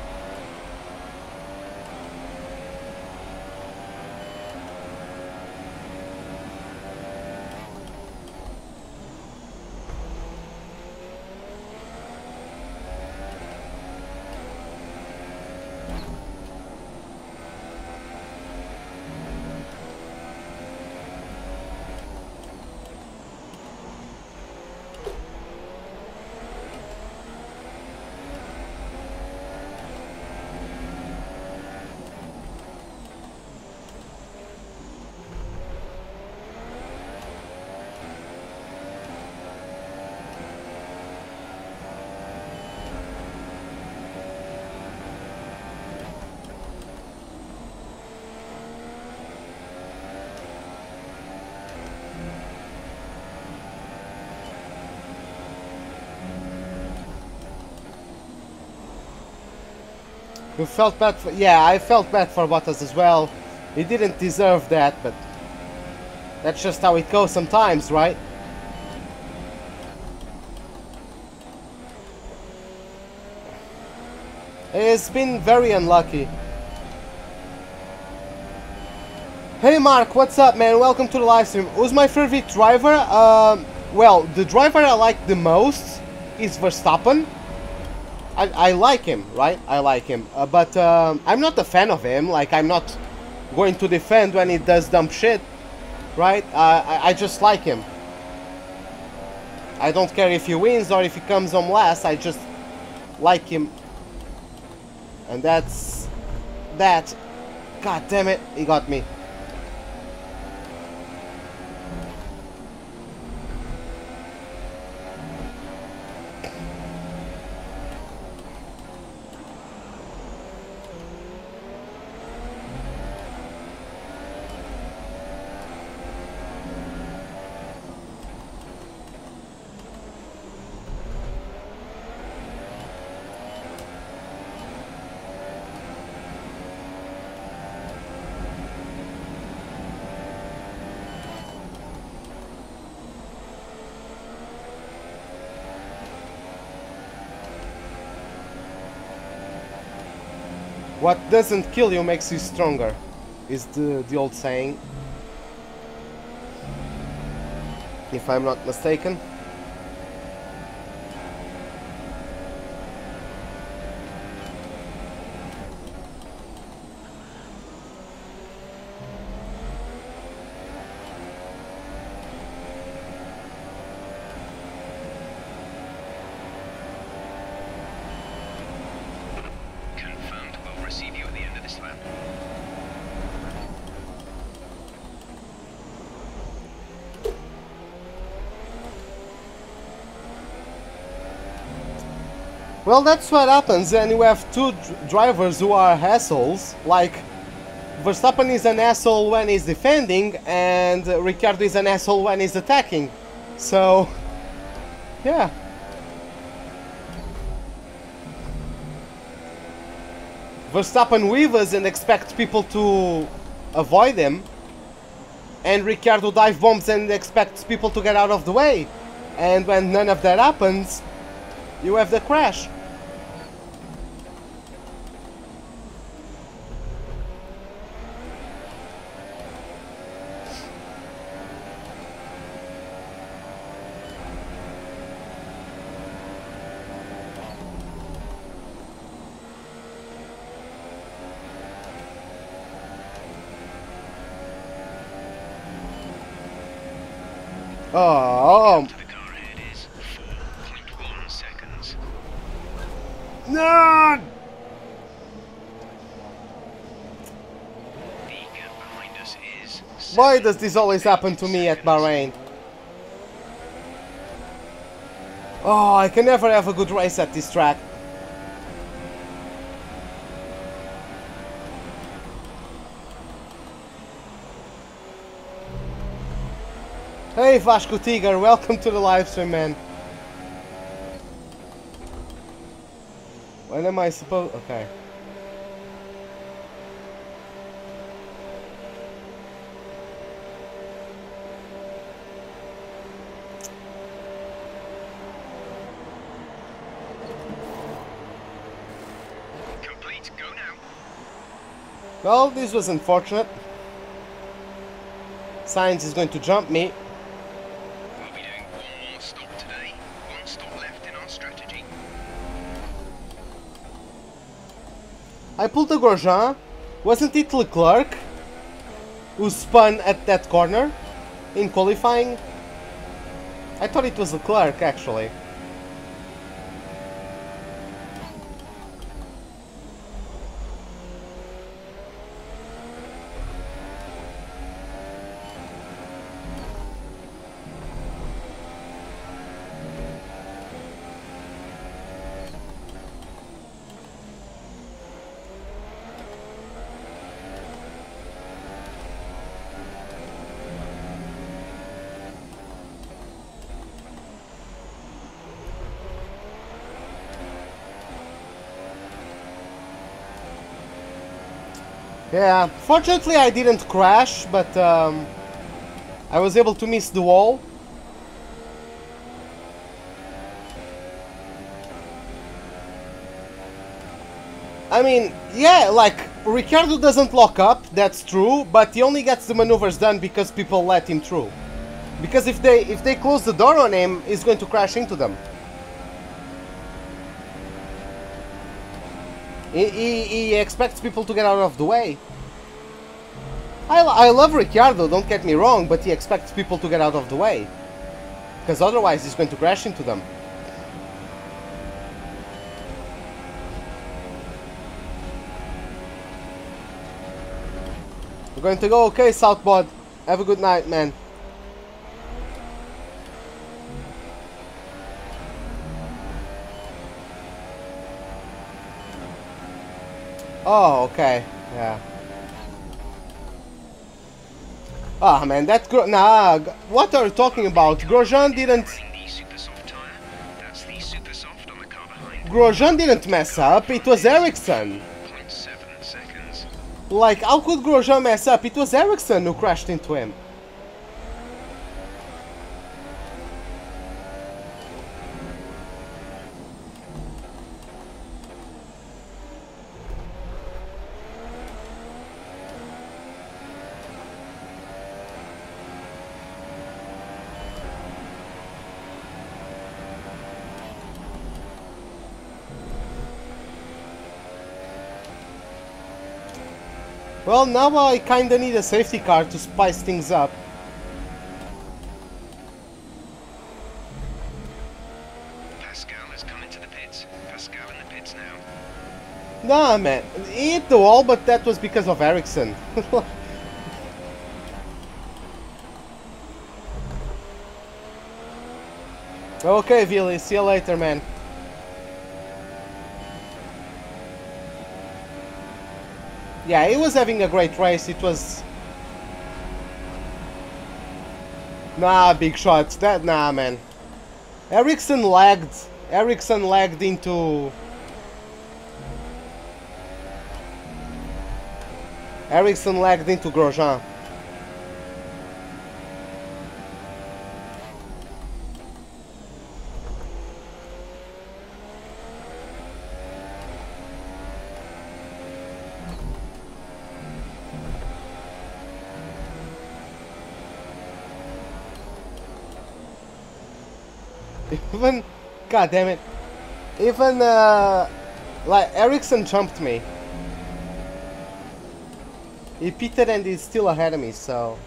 You felt bad for... Yeah, I felt bad for Bottas as well. He didn't deserve that, but... that's just how it goes sometimes, right? He's been very unlucky. Hey Mark, what's up man? Welcome to the livestream. Who's my favorite driver? Well, the driver I like the most is Verstappen. I like him, right? I like him. But I'm not a fan of him. Like, I'm not going to defend when he does dumb shit, right? I just like him. I don't care if he wins or if he comes on last. I just like him. And that's that. God damn it, he got me. What doesn't kill you makes you stronger, is the old saying, if I'm not mistaken. Well, that's what happens, and you have two drivers who are assholes. Like, Verstappen is an asshole when he's defending, and Ricciardo is an asshole when he's attacking. So, yeah. Verstappen weaves and expects people to avoid him, and Ricciardo dive bombs and expects people to get out of the way. And when none of that happens, you have the crash. Oh. The car ahead is 4.1 seconds. No! The gap behind us is Why does this always happen to me at Bahrain? Oh, I can never have a good race at this track. Hey Vasco Tiger, welcome to the live stream, man. When am I supposed... Okay. complete. Go now. Well, this was unfortunate. Sainz is going to jump me. We'll be doing one more stop today. One stop left in our strategy. I pulled a Grosjean. Wasn't it Leclerc who spun at that corner in qualifying? I thought it was Leclerc, actually. Yeah, fortunately I didn't crash, but I was able to miss the wall. I mean, yeah, like, Ricciardo doesn't lock up, that's true, but he only gets the maneuvers done because people let him through. Because if they close the door on him, he's going to crash into them. He expects people to get out of the way. I love Ricciardo, don't get me wrong, but he expects people to get out of the way. Because otherwise he's going to crash into them. We're going to go, okay, Southbod. Have a good night, man. Oh, okay, yeah. Ah, man, that nah, what are you talking about? Grosjean didn't... Grosjean didn't mess up, it was Ericsson. 0.7 seconds. Like, how could Grosjean mess up? It was Ericsson who crashed into him. Well, now I kinda need a safety car to spice things up. Pascal is coming to the pits. Pascal in the pits now. Nah, man, he hit the wall, but that was because of Ericsson. Okay, Vili, see you later, man. Yeah, he was having a great race. It was... Nah, big shots. That... Nah, man. Ericsson lagged. Ericsson lagged into... Ericsson lagged into Grosjean. Even, god damn it, even like Ericsson jumped me. He pitted and he's still ahead of me, so.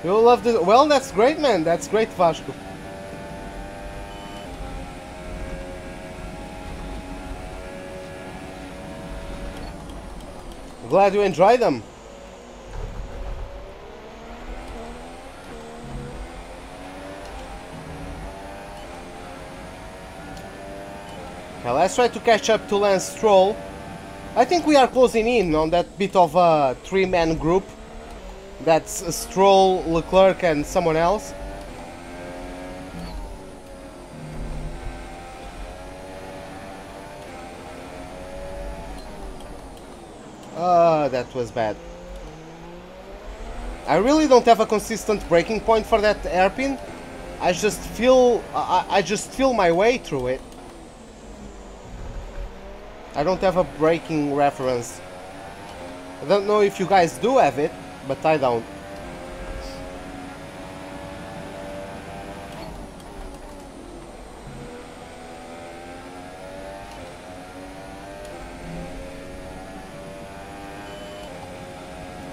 You'll love this. Well, that's great, man. That's great, Vasco. Glad you enjoyed them. Okay, let's try to catch up to Lance Stroll. I think we are closing in on that bit of a three-man group. That's Stroll, Leclerc, and someone else. That was bad. I really don't have a consistent braking point for that hairpin. I just feel my way through it. I don't have a braking reference. I don't know if you guys do have it, but I don't.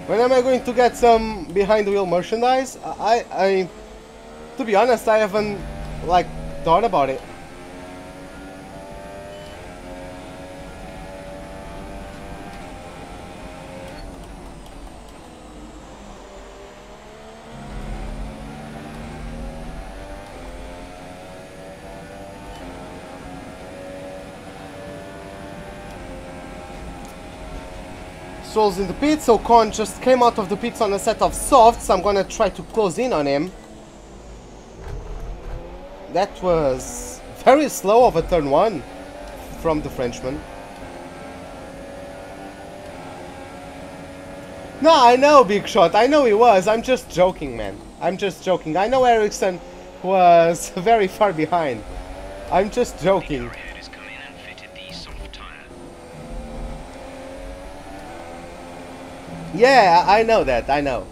When am I going to get some behind the wheel merchandise? I to be honest, I haven't like thought about it. Stroll's in the pits, so Con just came out of the pits on a set of softs. I'm gonna try to close in on him. That was very slow of a turn one from the Frenchman. No, I know, Big Shot. I know he was. I'm just joking, man. I'm just joking. I know Ericsson was very far behind. I'm just joking. Yeah, I know that, I know.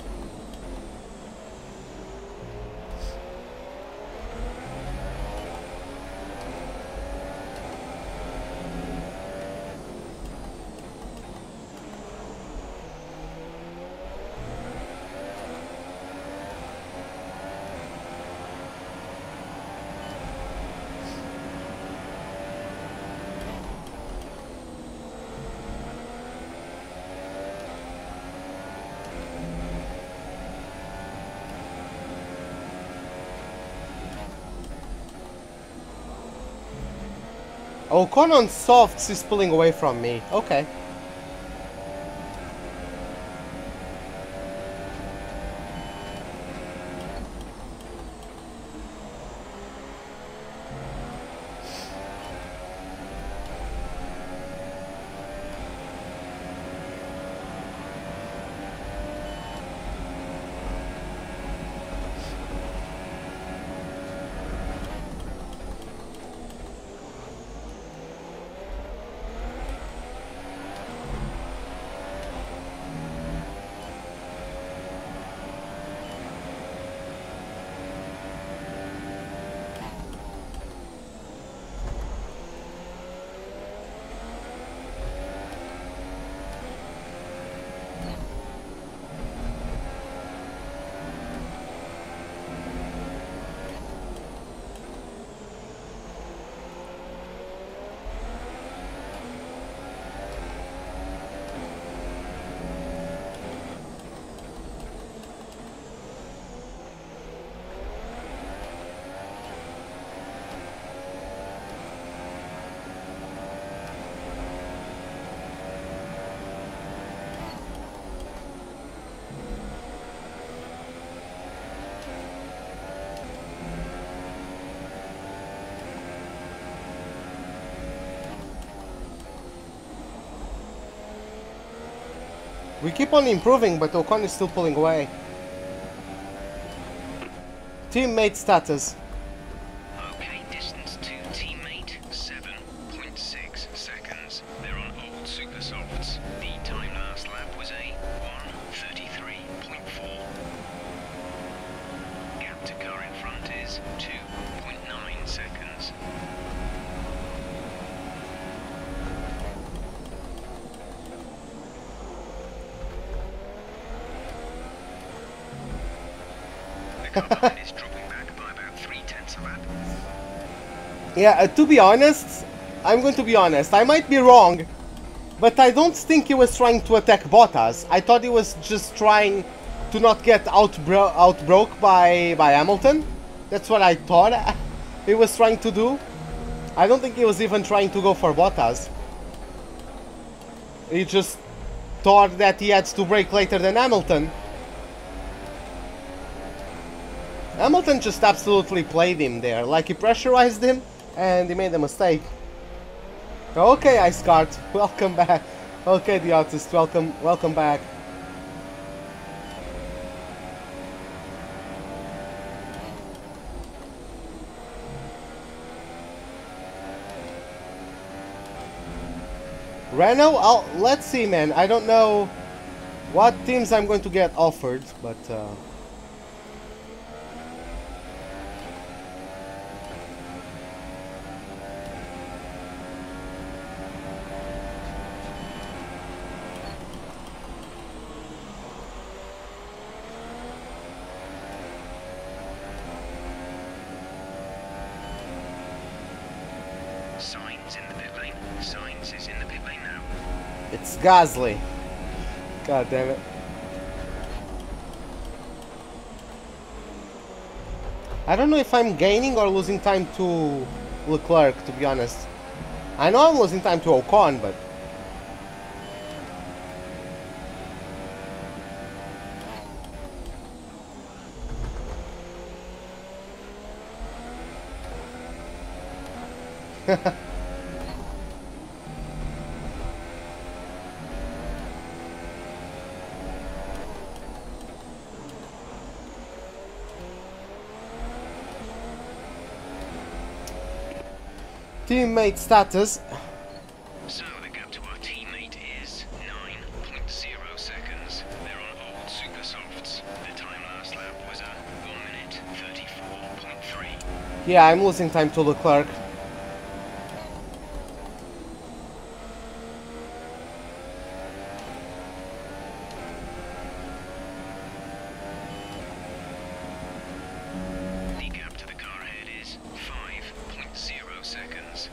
Oh, Con on softs is pulling away from me. Okay. We keep on improving, but Ocon is still pulling away. Teammate status. Okay, distance to teammate 7.6 seconds. They're on old super softs. The time last lap was a 1:33.4. Gap to car in front is 2.9 seconds. The combine is dropping back by about 0.3 a lap. Yeah, to be honest, I'm going to be honest, I might be wrong, but I don't think he was trying to attack Bottas. I thought he was just trying to not get outbroke by Hamilton. That's what I thought he was trying to do. I don't think he was even trying to go for Bottas. He just thought that he had to brake later than Hamilton. Hamilton just absolutely played him there, like he pressurized him and he made a mistake. Okay, Ice Cart, welcome back. Okay, the artist, welcome back. Renault, let's see, man. I don't know what teams I'm going to get offered, but Signs in the pit lane. Signs is in the pit lane now. it's Gasly. God damn it. I don't know if I'm gaining or losing time to Leclerc, to be honest. I know I'm losing time to Ocon, but teammate status. So the gap to our teammate is 9.0 seconds. They're on old super softs. The time last lap was a 1:34.3. Yeah, I'm losing time to Leclerc. The gap to the car ahead is 5.0 seconds.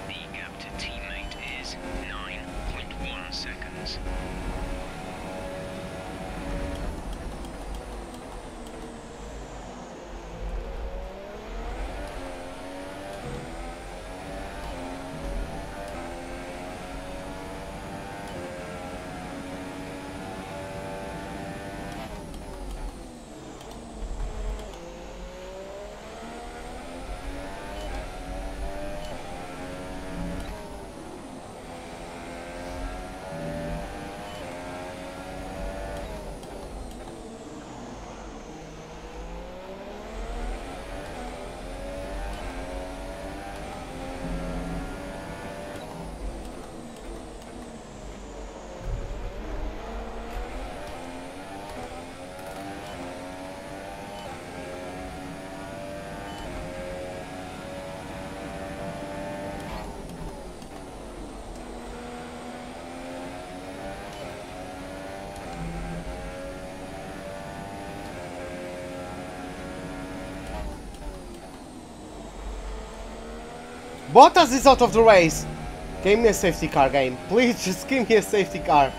The gap to teammate is 9.1 seconds. Bottas is out of the race. Give me a safety car, game. Please, just give me a safety car.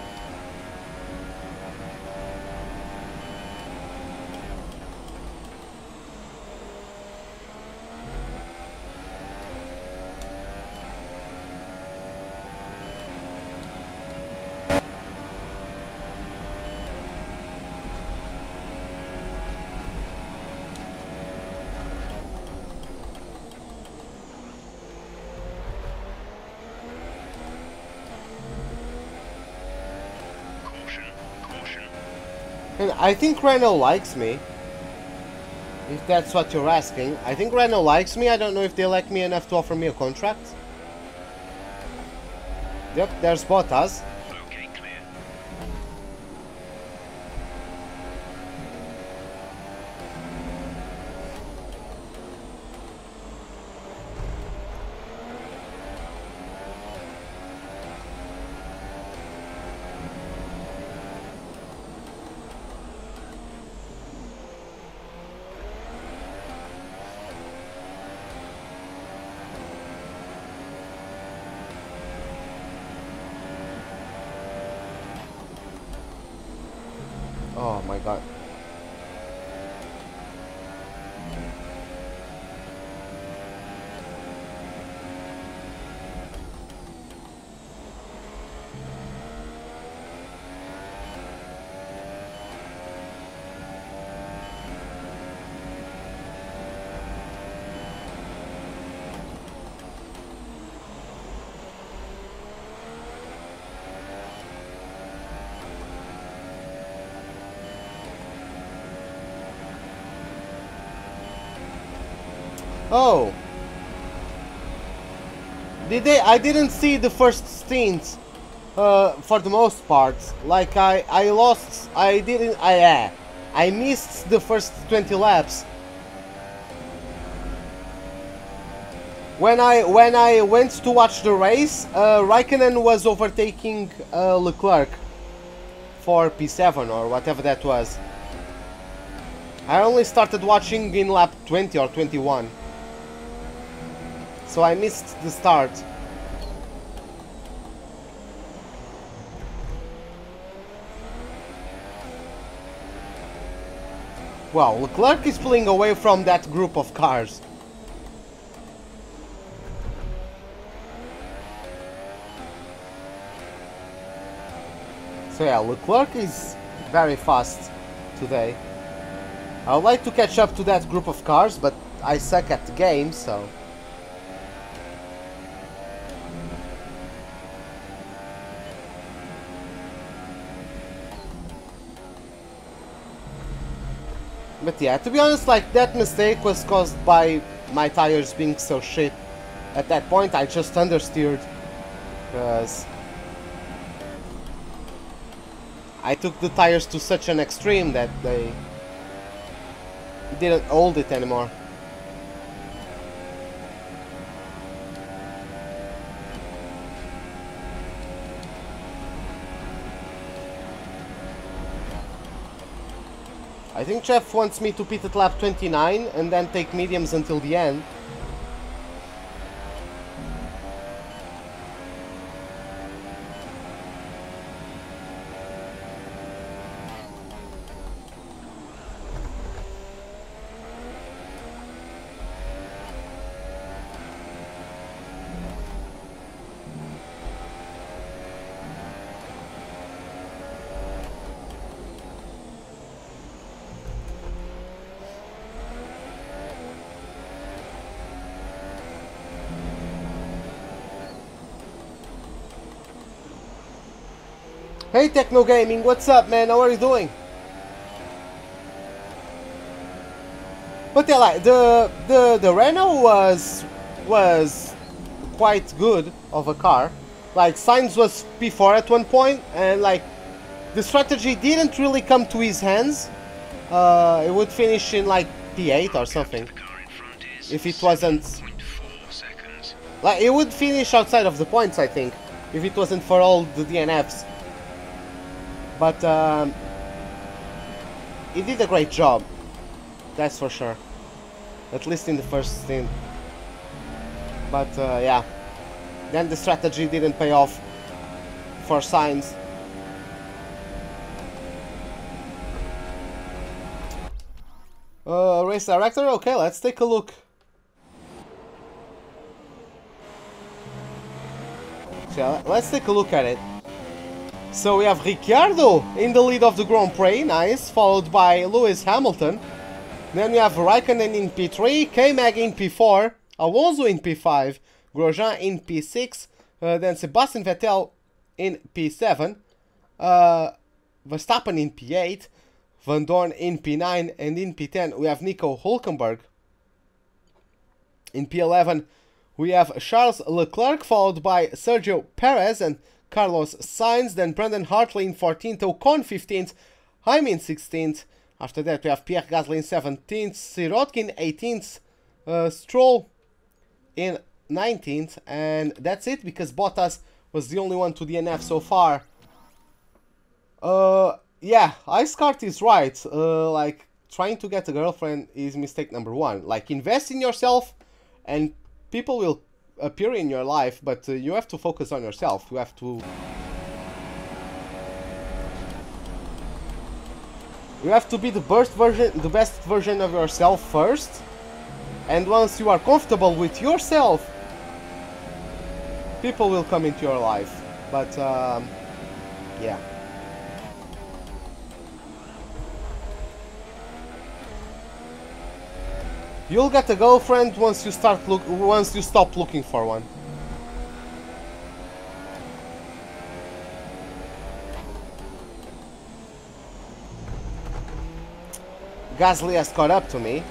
And I think Renault likes me. If that's what you're asking. I think Renault likes me. I don't know if they like me enough to offer me a contract. Yep, there's Bottas. Okay, clear. Oh my god. Oh. Did they? I didn't see the first stint. For the most part, like I lost. I didn't. I missed the first 20 laps. When I went to watch the race, Raikkonen was overtaking Leclerc for P7 or whatever that was. I only started watching in lap 20 or 21. So I missed the start. Wow, Leclerc is pulling away from that group of cars. So yeah, Leclerc is very fast today. I would like to catch up to that group of cars, but I suck at the game, so... But yeah, to be honest, like, that mistake was caused by my tires being so shit. At that point, I just understeered, because I took the tires to such an extreme that they didn't hold it anymore. I think Jeff wants me to pit at lap 29 and then take mediums until the end. Hey Techno Gaming, what's up, man? How are you doing? But yeah, like the Renault was quite good of a car. Like Sainz was P4 at one point, and like the strategy didn't really come to his hands. It would finish in like P8 or something if it wasn't. Like it would finish outside of the points, I think, if it wasn't for all the DNFs. But he did a great job, that's for sure. At least in the first stint. But yeah, then the strategy didn't pay off for Sainz. Race director? Okay, let's take a look. So let's take a look at it. So we have Ricciardo in the lead of the Grand Prix, nice, followed by Lewis Hamilton. Then we have Raikkonen in P3, K-Mag in P4, Alonso in P5, Grosjean in P6, then Sebastian Vettel in P7, Verstappen in P8, Van Dorn in P9, and in P10 we have Nico Hulkenberg. In P11 we have Charles Leclerc, followed by Sergio Perez and Carlos Sainz, then Brendan Hartley in 14th, Ocon 15th, Jaime in 16th. After that we have Pierre Gasly in 17th, Sirotkin 18th, Stroll in 19th, and that's it, because Bottas was the only one to DNF so far. Yeah, Icecart is right. Like, trying to get a girlfriend is mistake number one. Like, invest in yourself and people will appear in your life, but you have to focus on yourself. You have to... You have to be the best version of yourself first. And once you are comfortable with yourself, people will come into your life. But, yeah. You'll get a girlfriend once you stop looking for one. Gasly has caught up to me.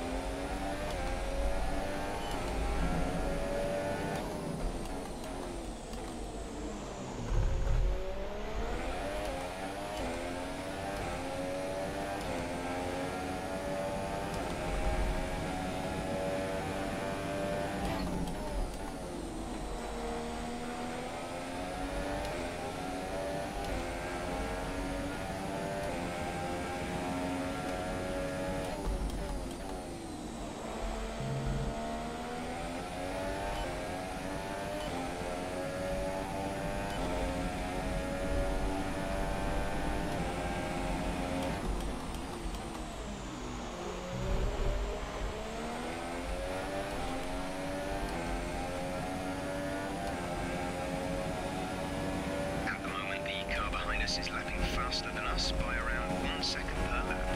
Is lapping faster than us by around 1 second per lap.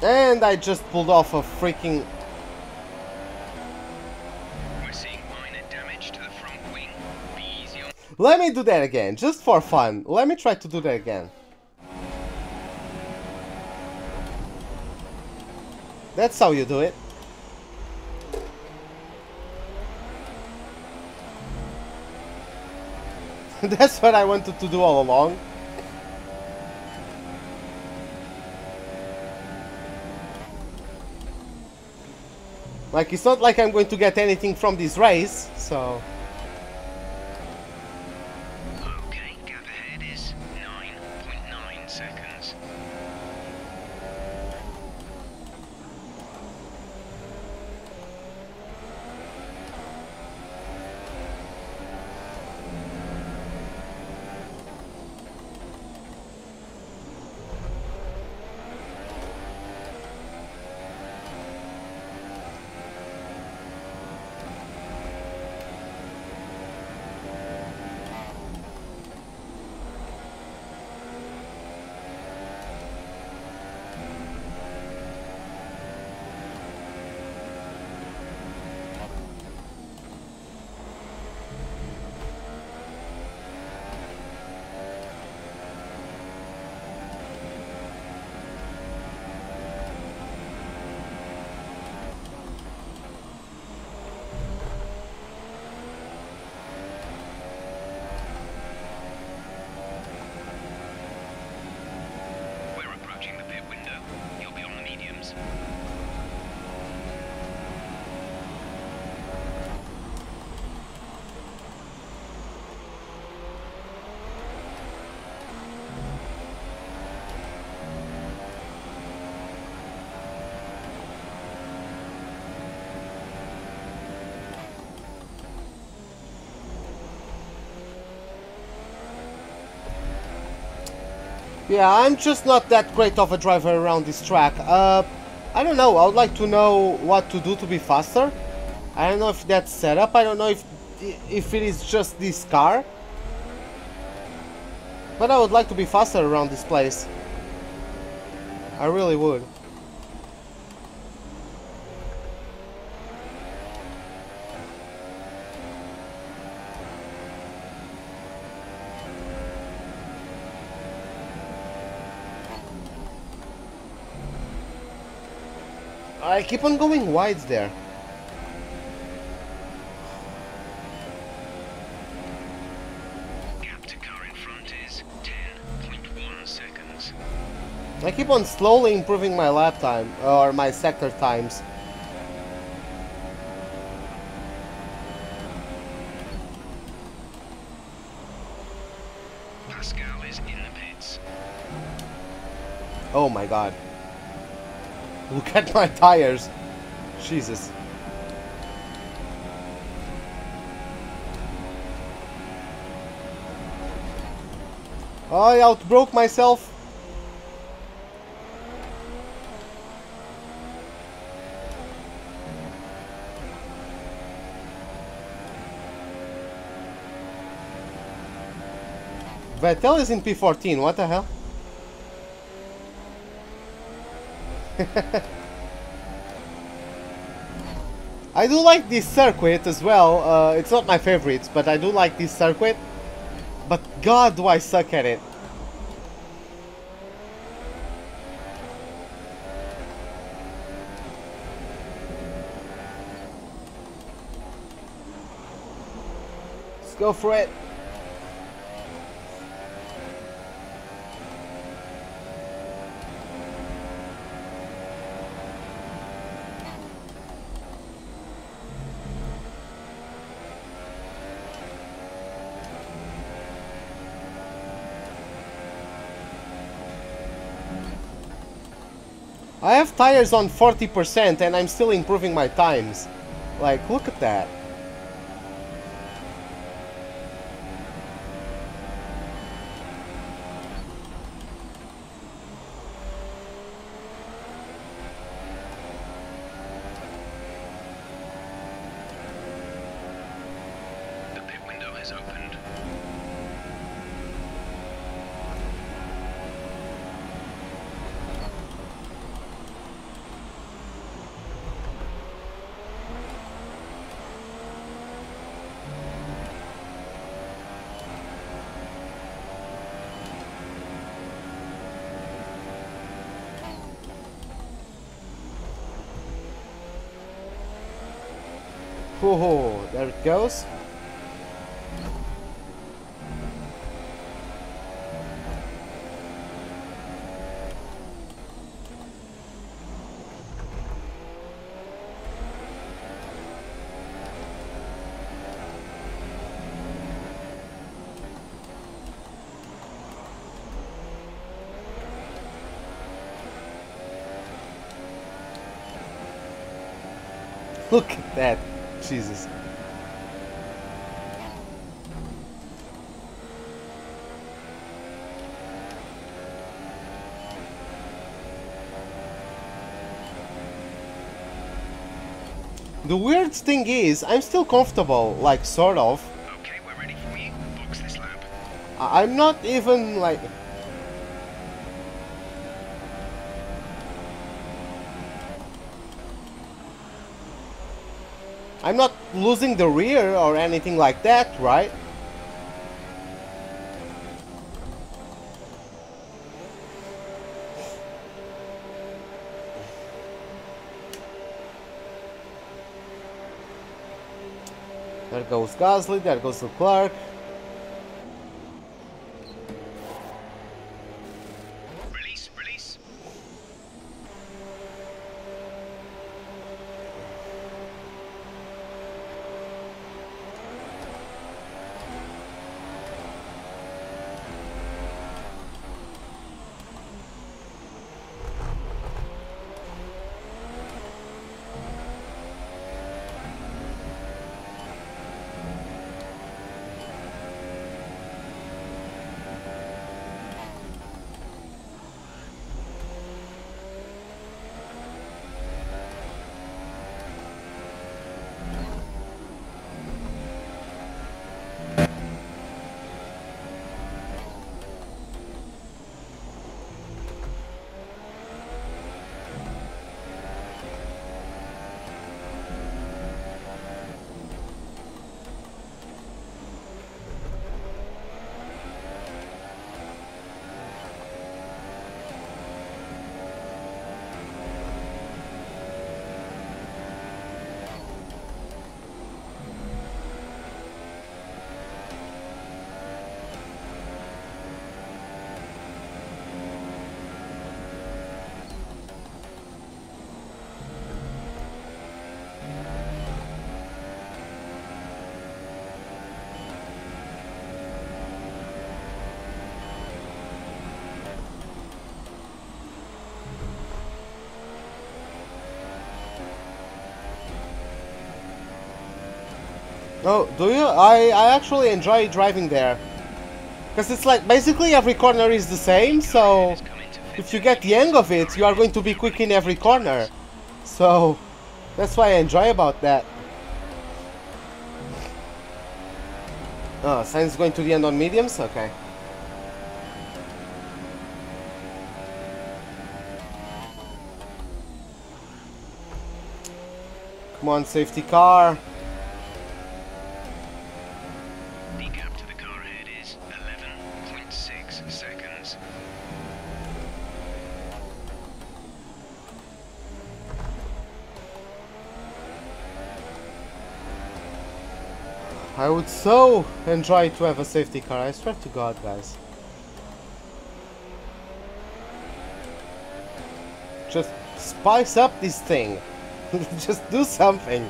And I just pulled off a freaking... We're seeing minor damage to the front wing. Be easy on... Let me do that again, just for fun. Let me try to do that again. That's how you do it. That's what I wanted to do all along. Like, it's not like I'm going to get anything from this race, so... Okay, gap ahead is 9.9 seconds. Yeah, I'm just not that great of a driver around this track. I don't know, I would like to know what to do to be faster. I don't know if that's set up, I don't know if it is just this car. But I would like to be faster around this place. I really would. I keep on going wide there. Gap to car in front is 10.1 seconds. I keep on slowly improving my lap time, or my sector times. Pascal is in the pits. Oh my god. Look at my tires. Jesus. I outbroke myself. Vettel is in P14, what the hell? I do like this circuit as well. It's not my favorite, but I do like this circuit. But god, do I suck at it. Let's go for it. I have tires on 40% and I'm still improving my times. Like, look at that. The pit window has opened. Oh, there it goes. Look at that. Jesus. The weird thing is, I'm still comfortable, like, sort of. Okay, we're ready for you. Box this lap. I'm not even, like... I'm not losing the rear or anything like that, right? There goes Gasly, there goes Leclerc. Release, release. Oh, do you? I actually enjoy driving there. Because it's like, basically every corner is the same, so if you get the hang of it, you are going to be quick in every corner. So, that's why I enjoy about that. Oh, Sainz going to the end on mediums? Okay. Come on, safety car. The gap to the car ahead is 11.6 seconds. I would so enjoy to have a safety car, I swear to God, guys. Just spice up this thing. Just do something.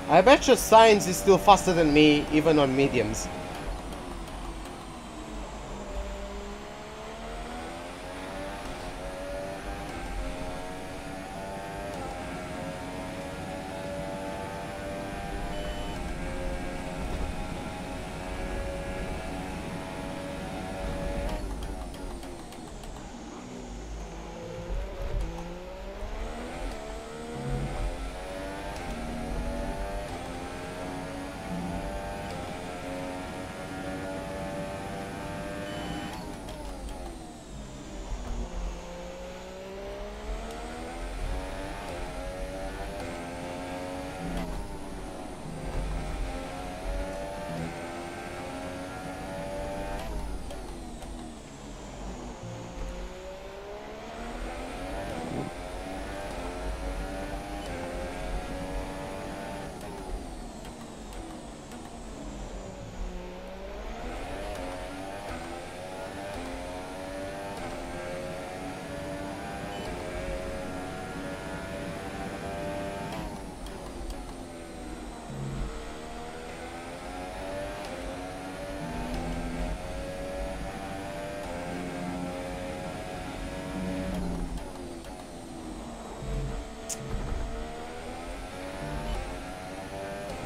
I bet you Sainz is still faster than me, even on mediums.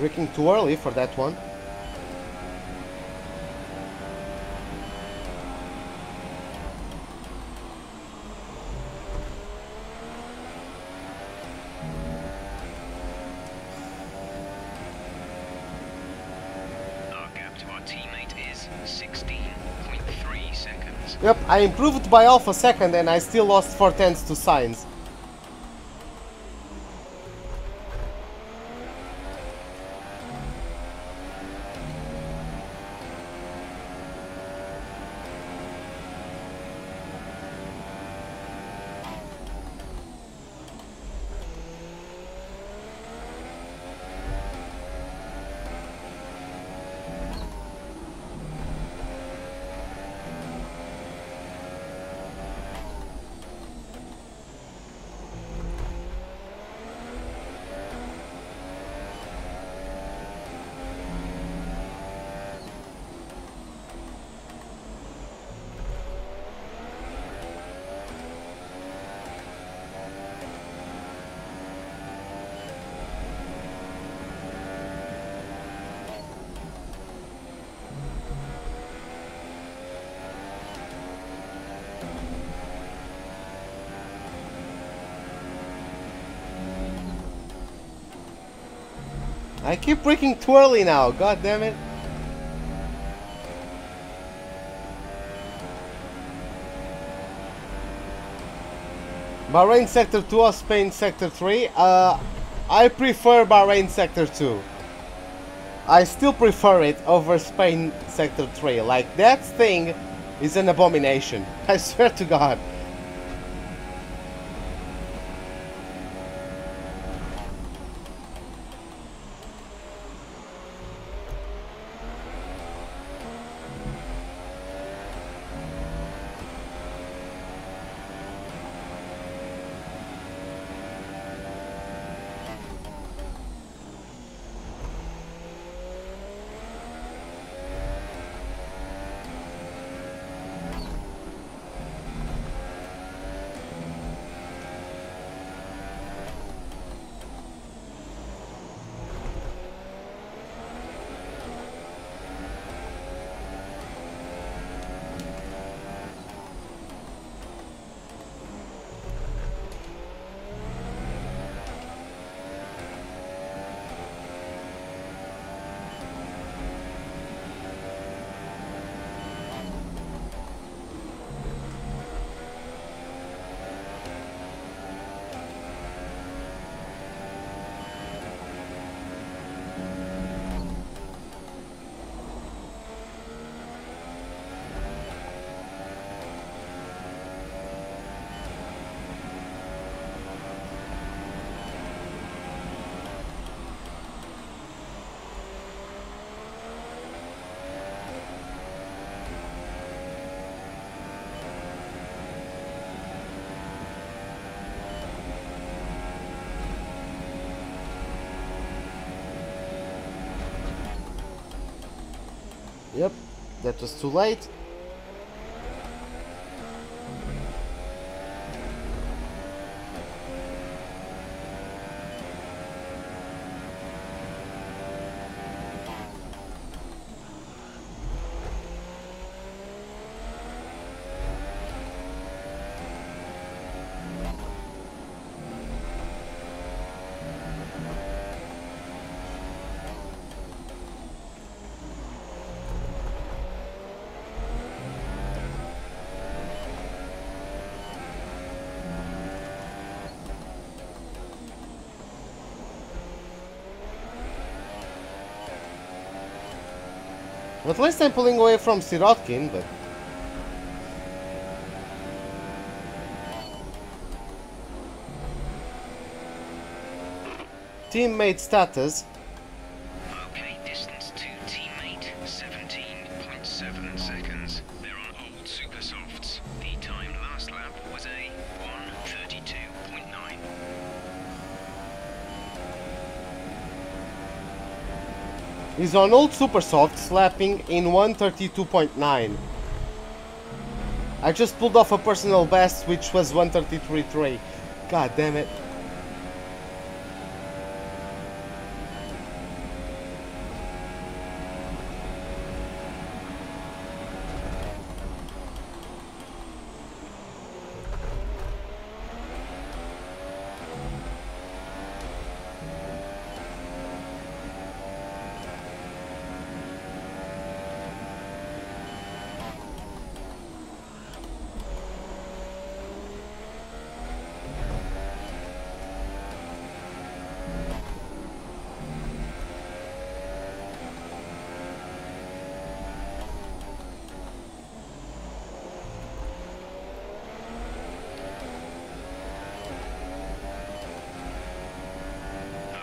Braking too early for that one. Our gap to our teammate is 16.3 seconds. Yep, I improved by half a second and I still lost 4/10 to Sainz. I keep braking too early now, god damn it. Bahrain Sector 2 or Spain Sector 3? I prefer Bahrain Sector 2. I still prefer it over Spain Sector 3. Like, that thing is an abomination. I swear to God. Yep, that was too late. At least I'm pulling away from KeisariKine, but... Teammate status. Okay, distance to teammate 17.7 seconds. They're on old super softs. The time last lap was a 1:32.9. He's on old super soft, slapping in 1:32.9. I just pulled off a personal best, which was 1:33.3. God damn it.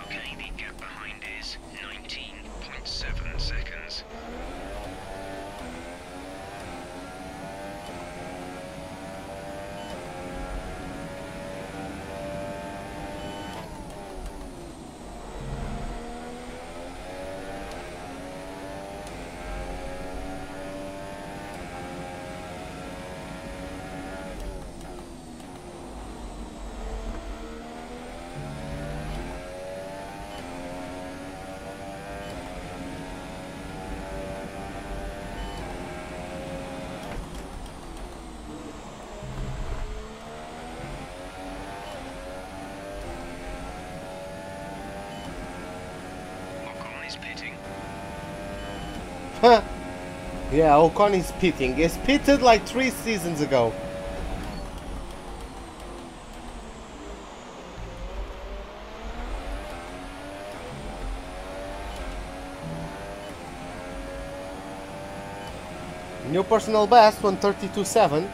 Okay, the gap behind is 19.7 seconds. Ocon is pitting. Huh. Yeah, Ocon is pitting. He's pitted like 3 seasons ago. New personal best, 1:32.7.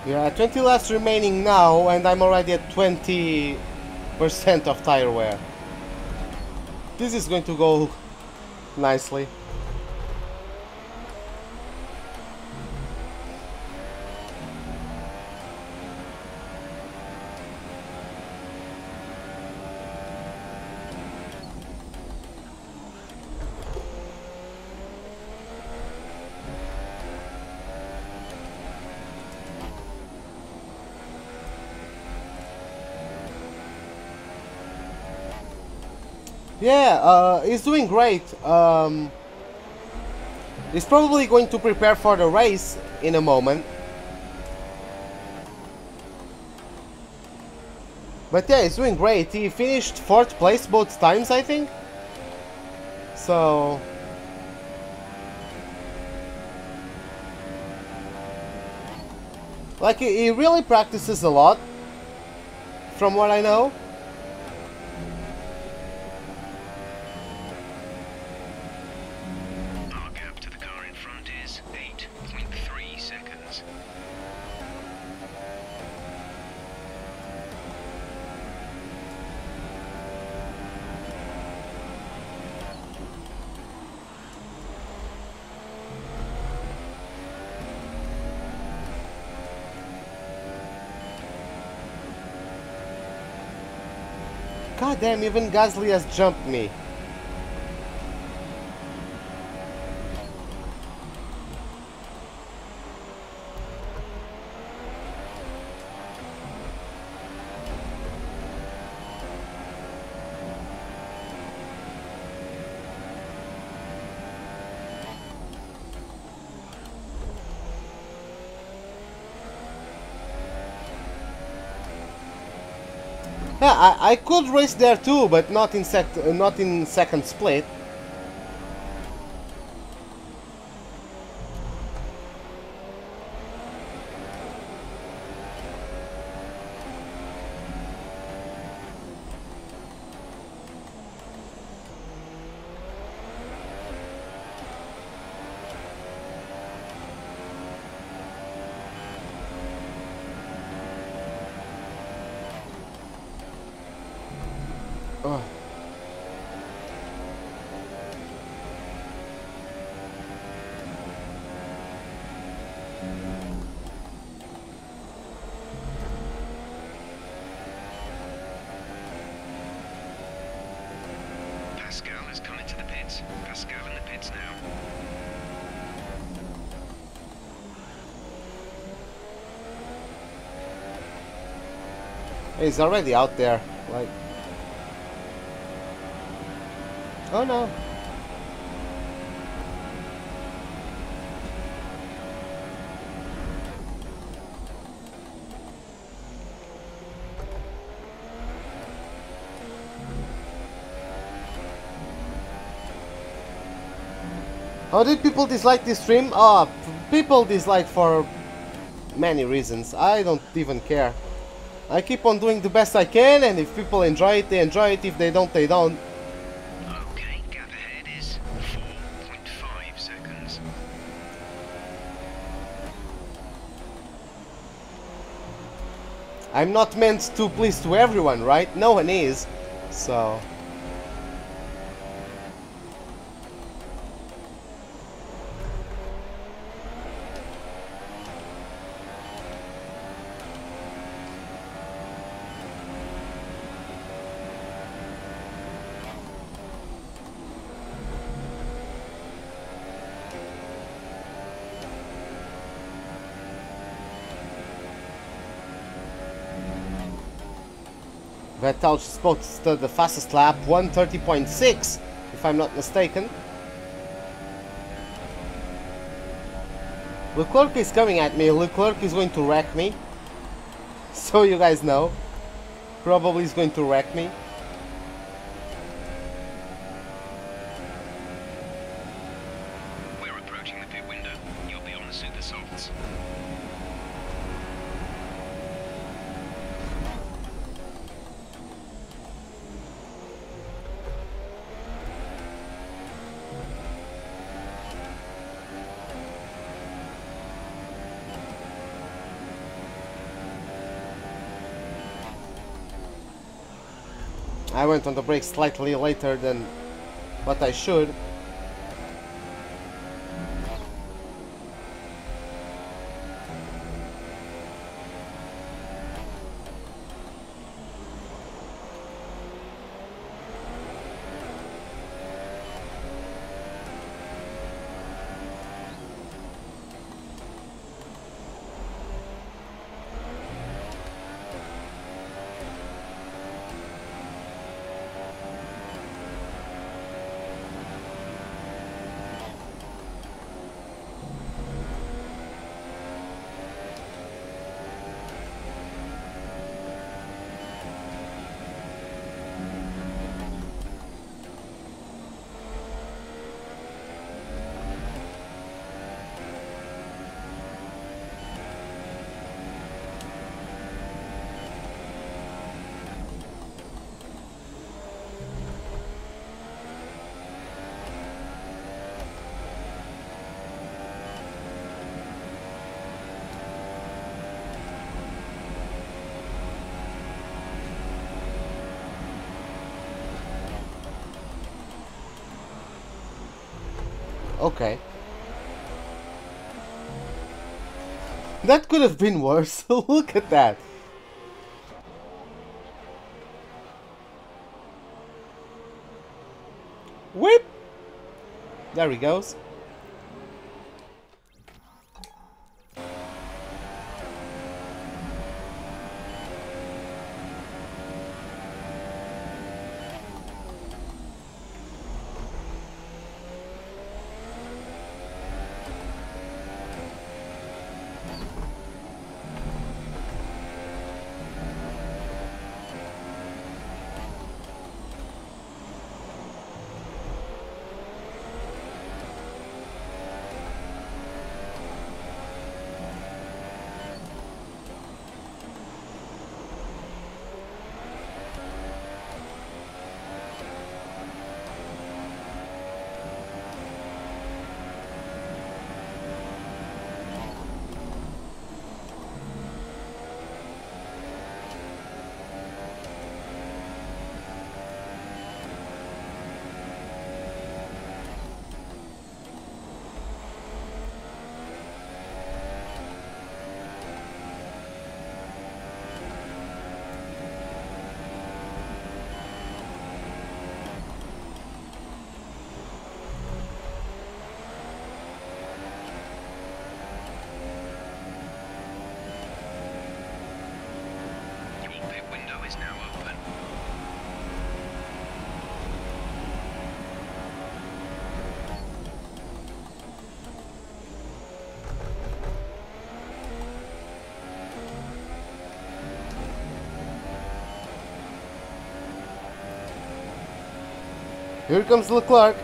Yeah, 20 laps remaining now, and I'm already at 20% of tire wear. This is going to go nicely. Yeah, he's doing great. He's probably going to prepare for the race in a moment. But yeah, he's doing great. He finished 4th place both times, I think. So... like, he really practices a lot, from what I know. Our gap to the car in front is 8.3 seconds. God damn, even Gasly has jumped me. Yeah, I could race there too, but not in second split. Oh. Pascal has come into the pits. Pascal in the pits now. He's already out there, like... oh no. How did people dislike this stream? People dislike for many reasons. I don't even care. I keep on doing the best I can, and if people enjoy it, they enjoy it. If they don't, they don't. Okay, gap ahead is 4.5 seconds. I'm not meant to please to everyone, right? No one is. So... Vettel just posted the fastest lap, 1:30.6, if I'm not mistaken. Leclerc is coming at me. Leclerc is going to wreck me. So you guys know. Probably is going to wreck me. We're approaching the pit window. You'll be on the super softs. I went on the brakes slightly later than what I should. Okay. That could have been worse. Look at that. Whip! There he goes. Here comes Leclerc.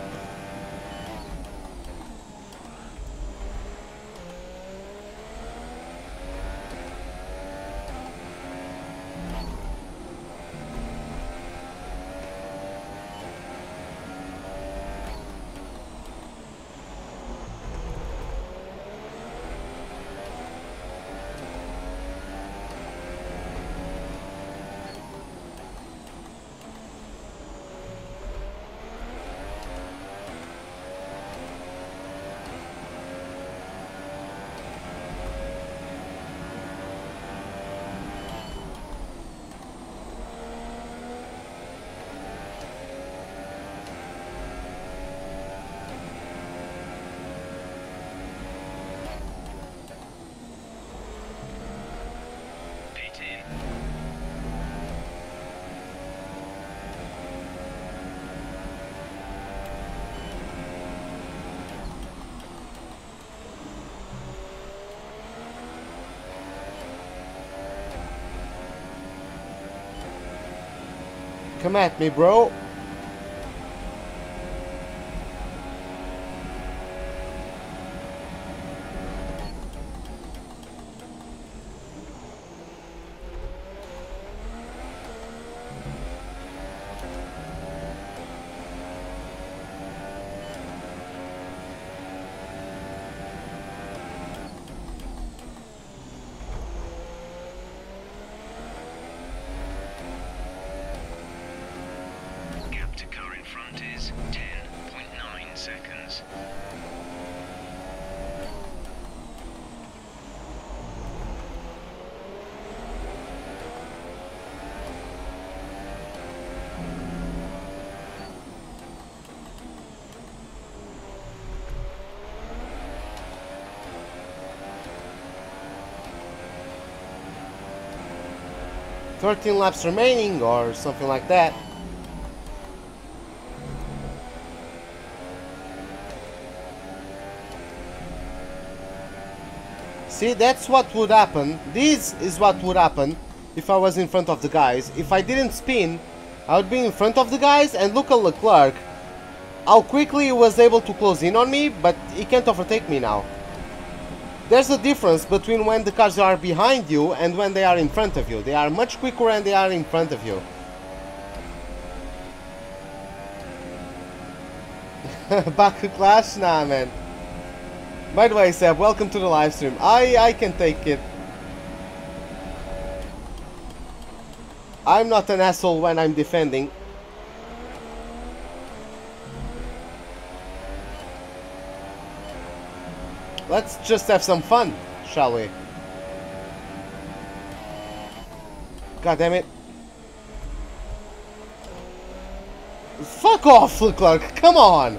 Come at me, bro. "13 laps remaining," or something like that. See, that's what would happen. This is what would happen if I was in front of the guys. If I didn't spin, I would be in front of the guys, and look at Leclerc. How quickly he was able to close in on me, but he can't overtake me now. There's a difference between when the cars are behind you and when they are in front of you. They are much quicker when they are in front of you. Baku Clash? Nah, man. By the way, Seb, welcome to the live stream. I can take it. I'm not an asshole when I'm defending. Let's just have some fun, shall we? God damn it. Fuck off, Leclerc, come on!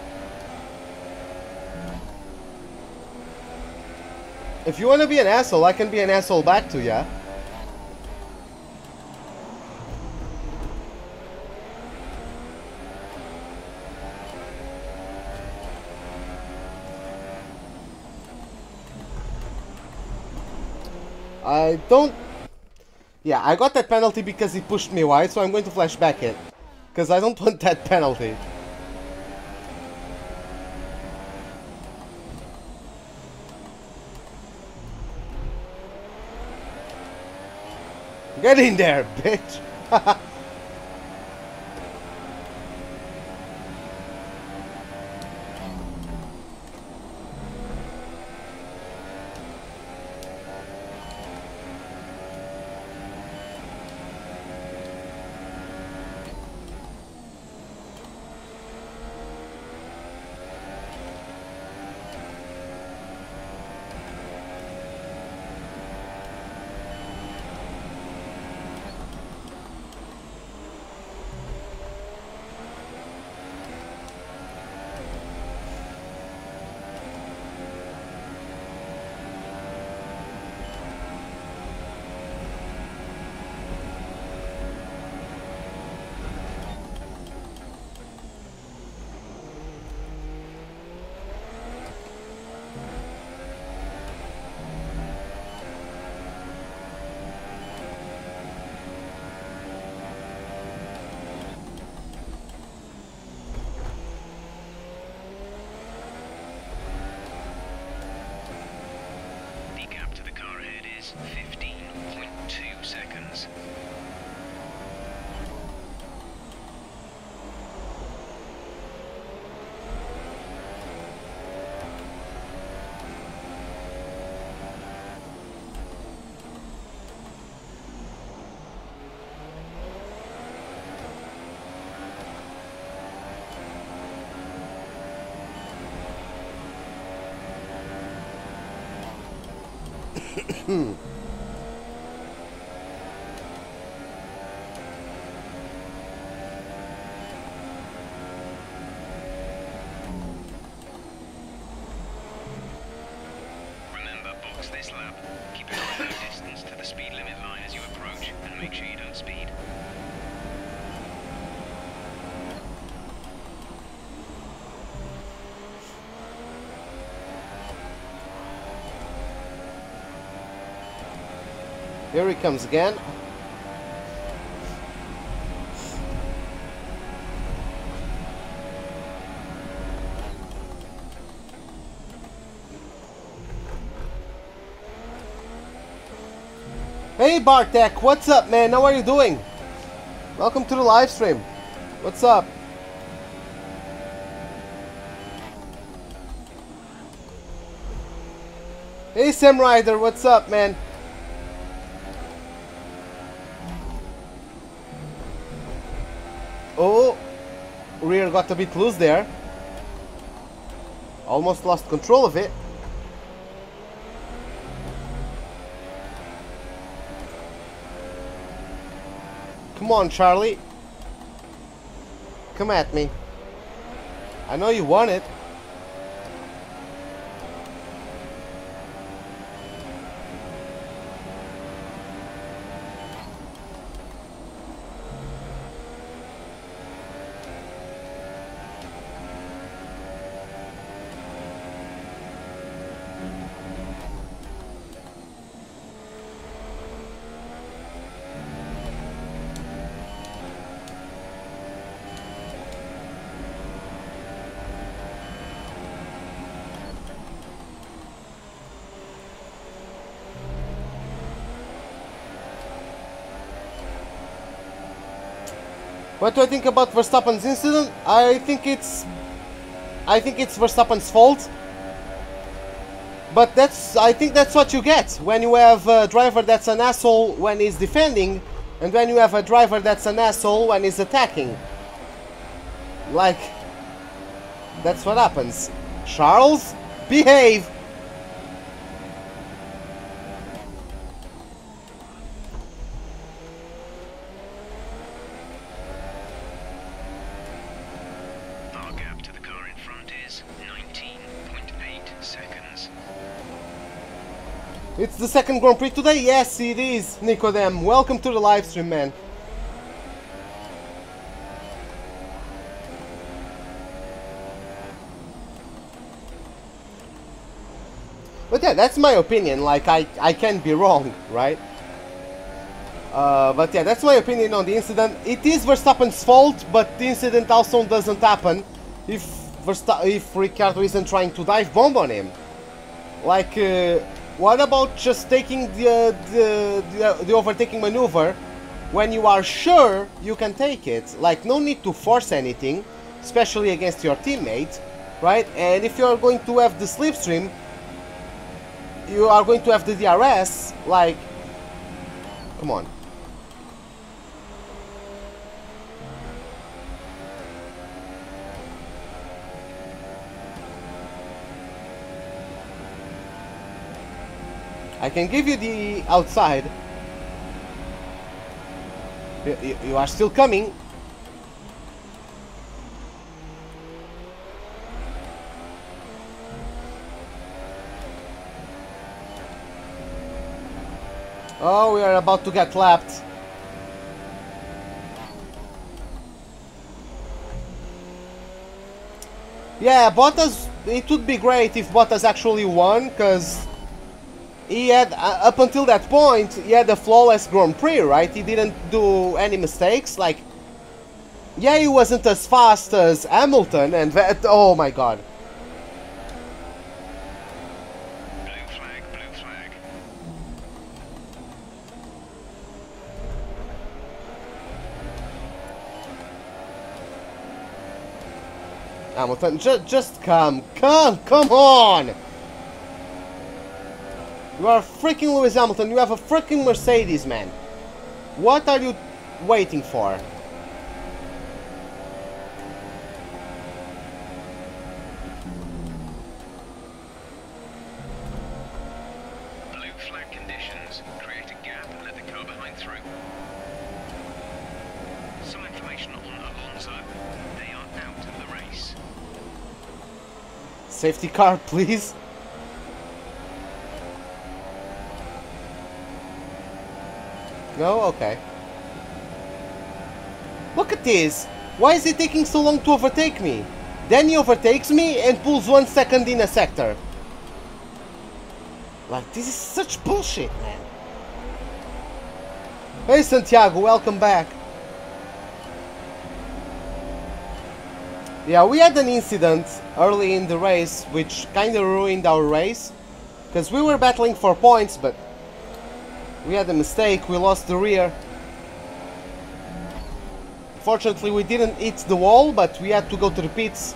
If you want to be an asshole, I can be an asshole back to ya. I don't... Yeah, I got that penalty because he pushed me wide, so I'm going to flash back it. Because I don't want that penalty. Get in there, bitch! Remember, box this lap. Keep an eye on the distance to the speed limit line as you approach, and make sure you don't speed. Here he comes again. Hey Bartek, what's up, man? How are you doing? Welcome to the live stream. What's up? Hey Sam Ryder, what's up, man? Oh, rear got a bit loose there. Almost lost control of it. Come on, Charlie. Come at me. I know you want it. What do I think about Verstappen's incident? I think it's Verstappen's fault. But I think that's what you get when you have a driver that's an asshole when he's defending, and when you have a driver that's an asshole when he's attacking. Like, that's what happens. Charles, behave. It's the second Grand Prix today? Yes, it is, Nicodem. Welcome to the live stream, man. But yeah, that's my opinion. Like, I can be wrong, right? But yeah, that's my opinion on the incident. It is Verstappen's fault, but the incident also doesn't happen if Ricciardo isn't trying to dive bomb on him. Like, what about just taking the overtaking maneuver when you are sure you can take it? Like, no need to force anything, especially against your teammate, right? And if you're going to have the slipstream, you are going to have the DRS, like, come on. I can give you the outside. You are still coming. Oh, we are about to get lapped. Yeah, Bottas, it would be great if Bottas actually won, because he had, up until that point, he had a flawless Grand Prix, right? He didn't do any mistakes, like, yeah, he wasn't as fast as Hamilton, and that, oh my god. Hamilton, just come on! You are freaking Lewis Hamilton, you have a freaking Mercedes, man. What are you waiting for? Blue flag conditions. Create a gap and let the car behind through. Some information on Alonso. They are out of the race. Safety car, please. No? Okay. Look at this! Why is he taking so long to overtake me? Then he overtakes me and pulls 1 second in a sector. Like, this is such bullshit, man. Hey Santiago, welcome back. Yeah, we had an incident early in the race which kinda ruined our race. Because we were battling for points, but we had a mistake, we lost the rear. Fortunately, we didn't hit the wall, but we had to go to the pits.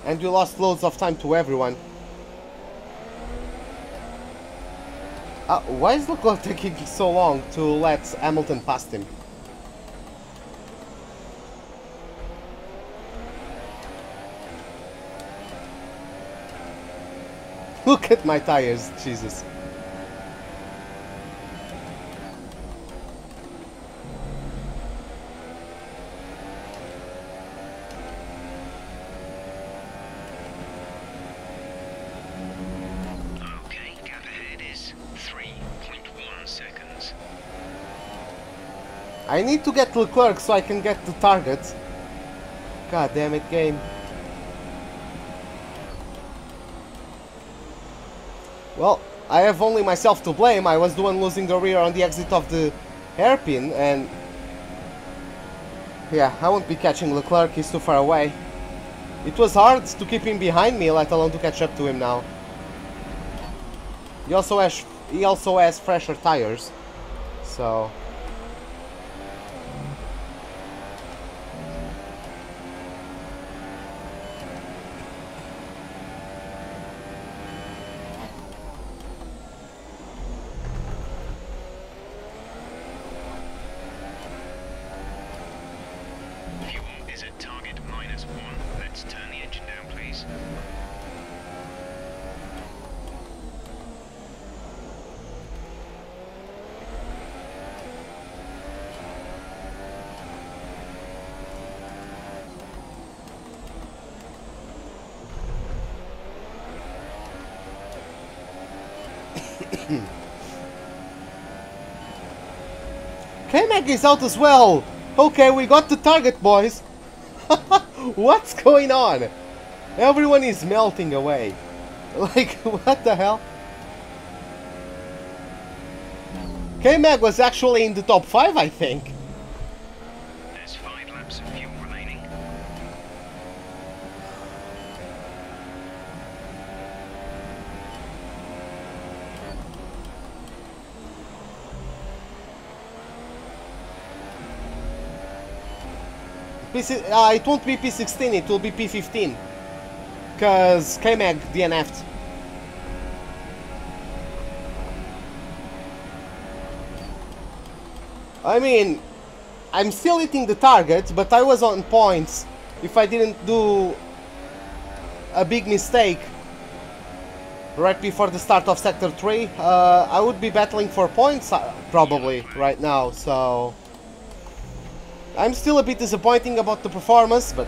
And we lost loads of time to everyone. Why is Leclerc taking so long to let Hamilton past him? Look at my tires, Jesus. I need to get Leclerc so I can get the target. God damn it, game. Well, I have only myself to blame. I was the one losing the rear on the exit of the hairpin, and yeah, I won't be catching Leclerc, he's too far away. It was hard to keep him behind me, let alone to catch up to him now. He also has fresher tires, so... K-Mag is out as well. Okay, we got the target, boys. What's going on? Everyone is melting away. Like, what the hell? K-Mag was actually in the top 5, I think. There's 5 laps of fuel remaining. It won't be P16, it will be P15. Because K-Mag DNF'd. I mean, I'm still hitting the target, but I was on points. If I didn't do a big mistake right before the start of Sector 3, I would be battling for points probably right now, so... I'm still a bit disappointing about the performance, but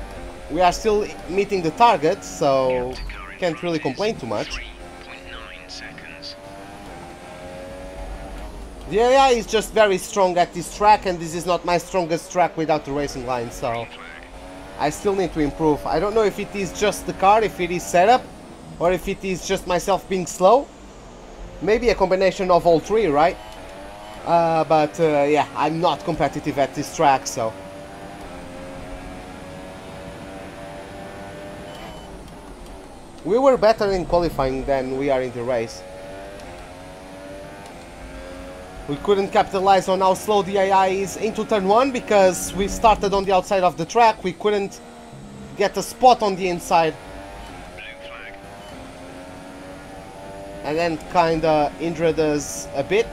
we are still meeting the target, so can't really complain too much. 3.9 seconds. The AI is just very strong at this track, and this is not my strongest track without the racing line, so I still need to improve. I don't know if it is just the car, if it is setup, or if it is just myself being slow. Maybe a combination of all three, right? Yeah, I'm not competitive at this track, so... We were better in qualifying than we are in the race. We couldn't capitalize on how slow the AI is into turn 1 because we started on the outside of the track. We couldn't get a spot on the inside. Blue flag. And then kinda injured us a bit.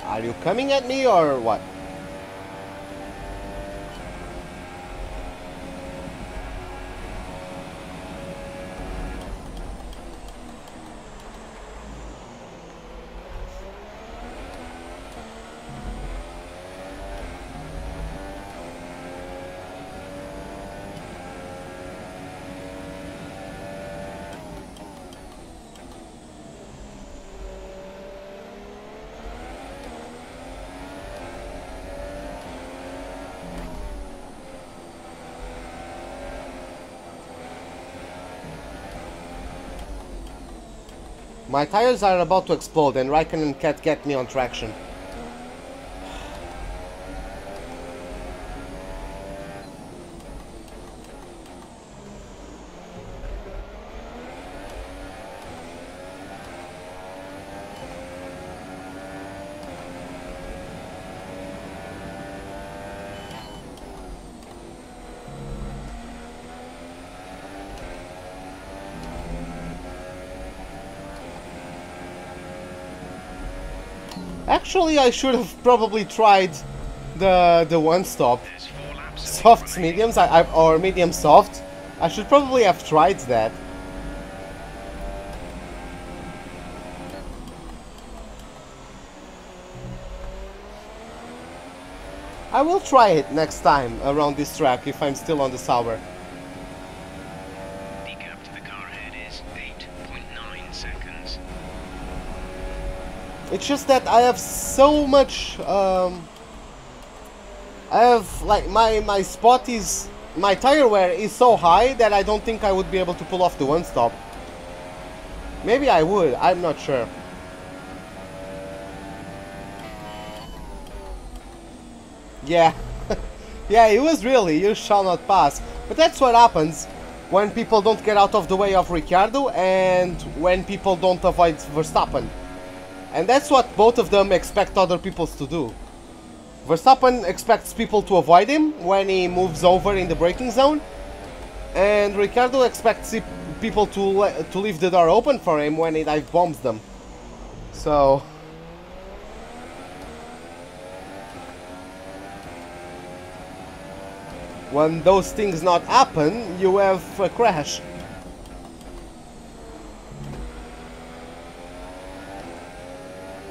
Are you coming at me or what? My tires are about to explode and Raikkonen can't get me on traction. Actually, I should have probably tried the one stop. There's 4 laps of Softs, fuel remaining. mediums, or medium soft. I should probably have tried that. I will try it next time around this track if I'm still on the Sauber. The gap to the car ahead is 8.9 seconds. It's just that I have so much, I have, like, my spot is, my tire wear is so high that I don't think I would be able to pull off the one stop. Maybe I would, I'm not sure. Yeah, yeah, it was really, you shall not pass. But that's what happens when people don't get out of the way of Ricciardo and when people don't avoid Verstappen. And that's what both of them expect other people to do. Verstappen expects people to avoid him when he moves over in the braking zone, and Ricciardo expects people to leave the door open for him when he dive bombs them. So... when those things not happen, you have a crash.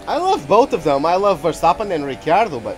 I love both of them. I love Verstappen and Ricciardo, but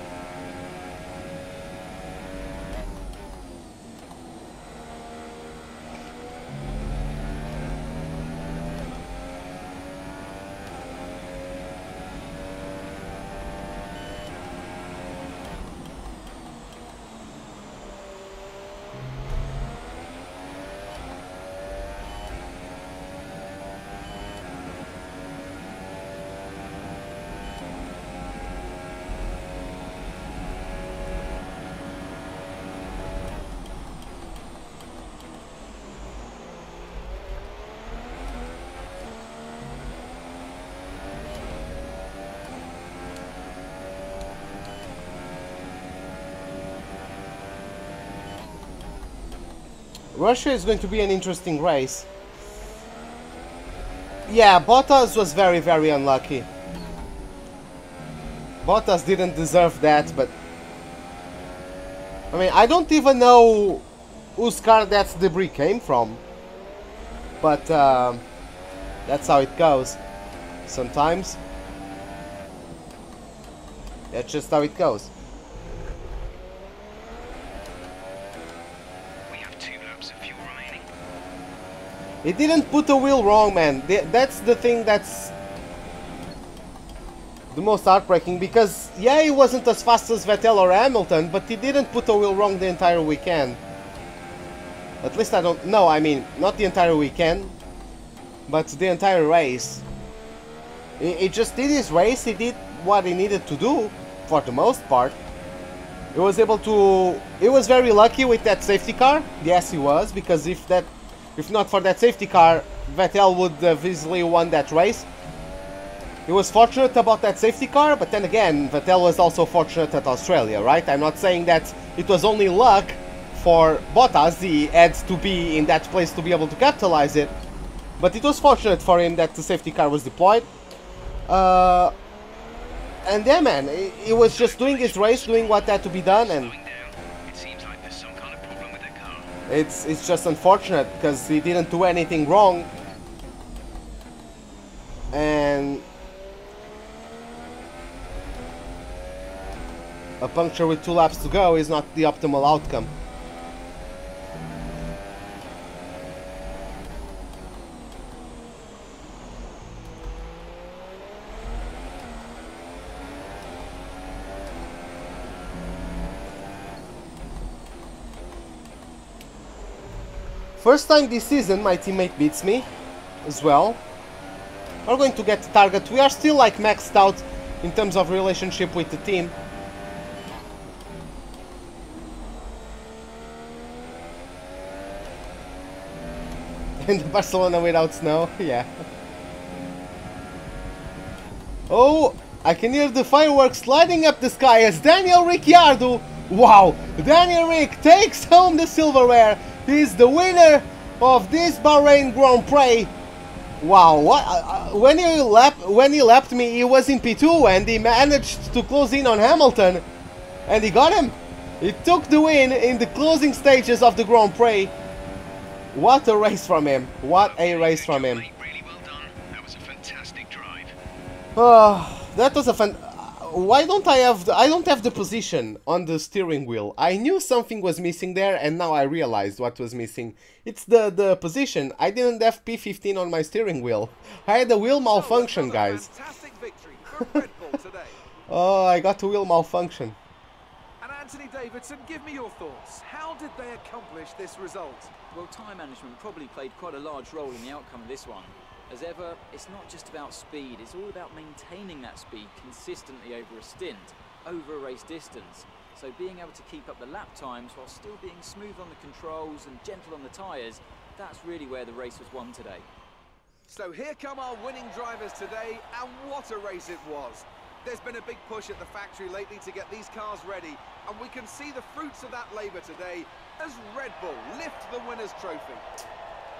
Russia is going to be an interesting race. Yeah, Bottas was very, very unlucky. Bottas didn't deserve that, but... I mean, I don't even know whose car that debris came from. But, that's how it goes. Sometimes. That's just how it goes. We have 2 laps of fuel remaining. He didn't put the wheel wrong, man. That's the thing that's the most heartbreaking, because yeah, he wasn't as fast as Vettel or Hamilton, but he didn't put the wheel wrong the entire weekend. At least I don't know, I mean, not the entire weekend, but the entire race. He just did his race, he did what he needed to do, for the most part. He was able to... He was very lucky with that safety car, yes he was, because if not for that safety car, Vettel would have easily won that race. He was fortunate about that safety car, but then again, Vettel was also fortunate at Australia, right? I'm not saying that it was only luck for Bottas, he had to be in that place to be able to capitalize it, but it was fortunate for him that the safety car was deployed. And yeah, man, he was just doing his race, doing what had to be done, and It seems like there's some kind of problem with their car. it's just unfortunate because he didn't do anything wrong. And a puncture with 2 laps to go is not the optimal outcome. First time this season my teammate beats me as well. We're going to get the target. We are still like maxed out in terms of relationship with the team. And Barcelona without snow, yeah. Oh, I can hear the fireworks lighting up the sky as Daniel Ricciardo, wow, Daniel Rick takes home the silverware. He's the winner of this Bahrain Grand Prix. Wow, what, when he lapped me, he was in P2 and he managed to close in on Hamilton. And he got him. He took the win in the closing stages of the Grand Prix. What a race from him. What a race from him. Really well done. That was a fantastic drive. That was a why don't I don't have the position on the steering wheel. I knew something was missing there and now I realized what was missing. It's the position. I didn't have P15 on my steering wheel. I had a wheel malfunction, guys. Fantastic victory for Red Bull today. Oh, I got a wheel malfunction. And Anthony Davidson, give me your thoughts. How did they accomplish this result? Well, time management probably played quite a large role in the outcome of this one. As ever, it's not just about speed, it's all about maintaining that speed consistently over a stint, over a race distance. So being able to keep up the lap times while still being smooth on the controls and gentle on the tyres, that's really where the race was won today. So here come our winning drivers today, and what a race it was. There's been a big push at the factory lately to get these cars ready, and we can see the fruits of that labour today as Red Bull lift the winner's trophy.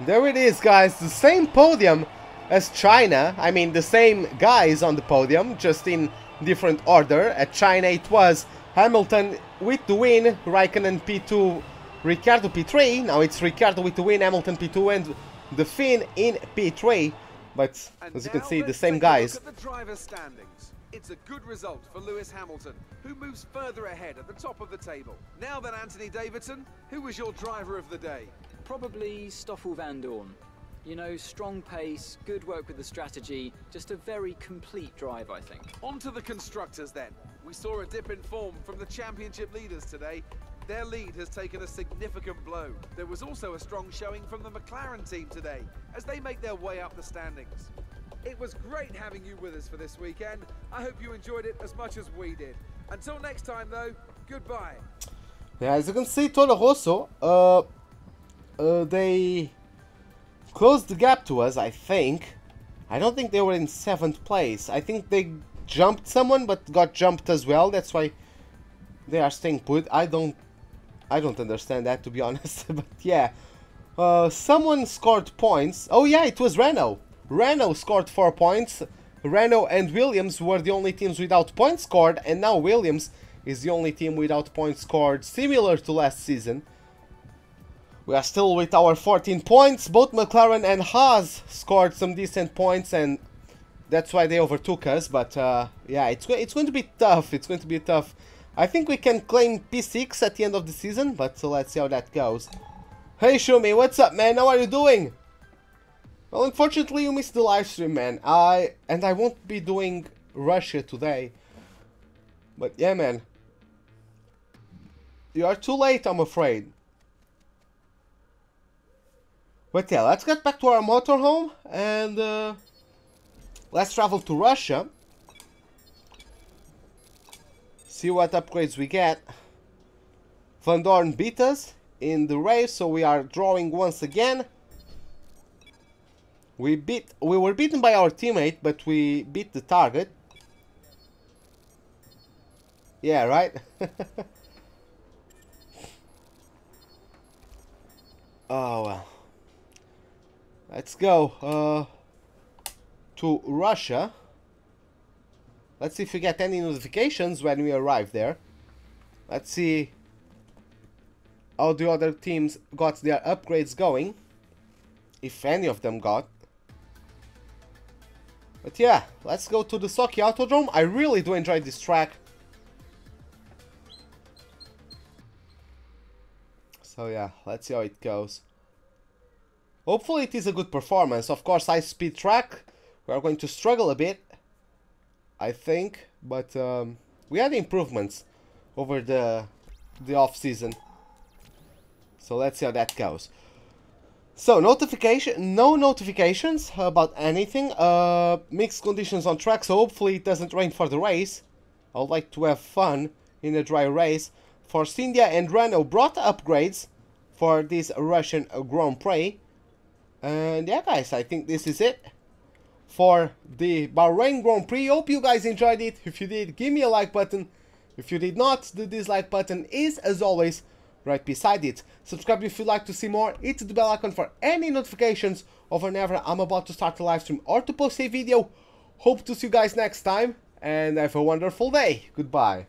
There it is, guys, the same podium as China. I mean, the same guys on the podium, just in different order. At China it was Hamilton with the win, Raikkonen P2, Ricciardo P3. Now it's Ricciardo with the win, Hamilton P2 and the Finn in P3. But And as you can now see, the let's same take a guys. look at the drivers' standings. It's a good result for Lewis Hamilton, who moves further ahead at the top of the table. Now then, Anthony Davidson, who was your driver of the day? Probably Stoffel van Dorn. You know, strong pace, good work with the strategy, just a very complete drive, I think. On to the constructors then. We saw a dip in form from the championship leaders today. Their lead has taken a significant blow. There was also a strong showing from the McLaren team today, as they make their way up the standings. It was great having you with us for this weekend. I hope you enjoyed it as much as we did. Until next time though, goodbye. Yeah, as you can see, Toro Rosso, they closed the gap to us, I think. I don't think they were in 7th place. I think they jumped someone, but got jumped as well. That's why they are staying put. I don't understand that, to be honest. But yeah, Someone scored points. Oh yeah, it was Renault. Renault scored 4 points. Renault and Williams were the only teams without points scored, and now Williams is the only team without points scored, similar to last season. We are still with our 14 points. Both McLaren and Haas scored some decent points, and that's why they overtook us. But yeah, it's going to be tough. It's going to be tough. I think we can claim P6 at the end of the season, but let's see how that goes. Hey Shumi, what's up, man? How are you doing? Well, unfortunately you missed the live stream, man. I won't be doing Russia today. But yeah, man. You are too late, I'm afraid. But yeah, let's get back to our motorhome and let's travel to Russia. See what upgrades we get. Van Dorn beat us in the race, so we are drawing once again. We were beaten by our teammate, but we beat the target. Yeah, right? Oh well. Let's go to Russia. Let's see if we get any notifications when we arrive there. Let's see how the other teams got their upgrades going, if any of them got. But yeah, let's go to the Sochi Autodrome. I really do enjoy this track. So yeah, let's see how it goes. Hopefully it is a good performance. Of course, high-speed track, we are going to struggle a bit, I think, but we had improvements over the off-season. So let's see how that goes. So no notifications about anything. Mixed conditions on track, so hopefully it doesn't rain for the race. I would like to have fun in a dry race. Force India and Renault brought upgrades for this Russian Grand Prix. And yeah, guys, I think this is it for the Bahrain Grand Prix. Hope you guys enjoyed it. If you did, give me a like button. If you did not, the dislike button is, as always, right beside it. Subscribe if you'd like to see more. Hit the bell icon for any notifications of whenever I'm about to start a live stream or to post a video. Hope to see you guys next time, and have a wonderful day. Goodbye.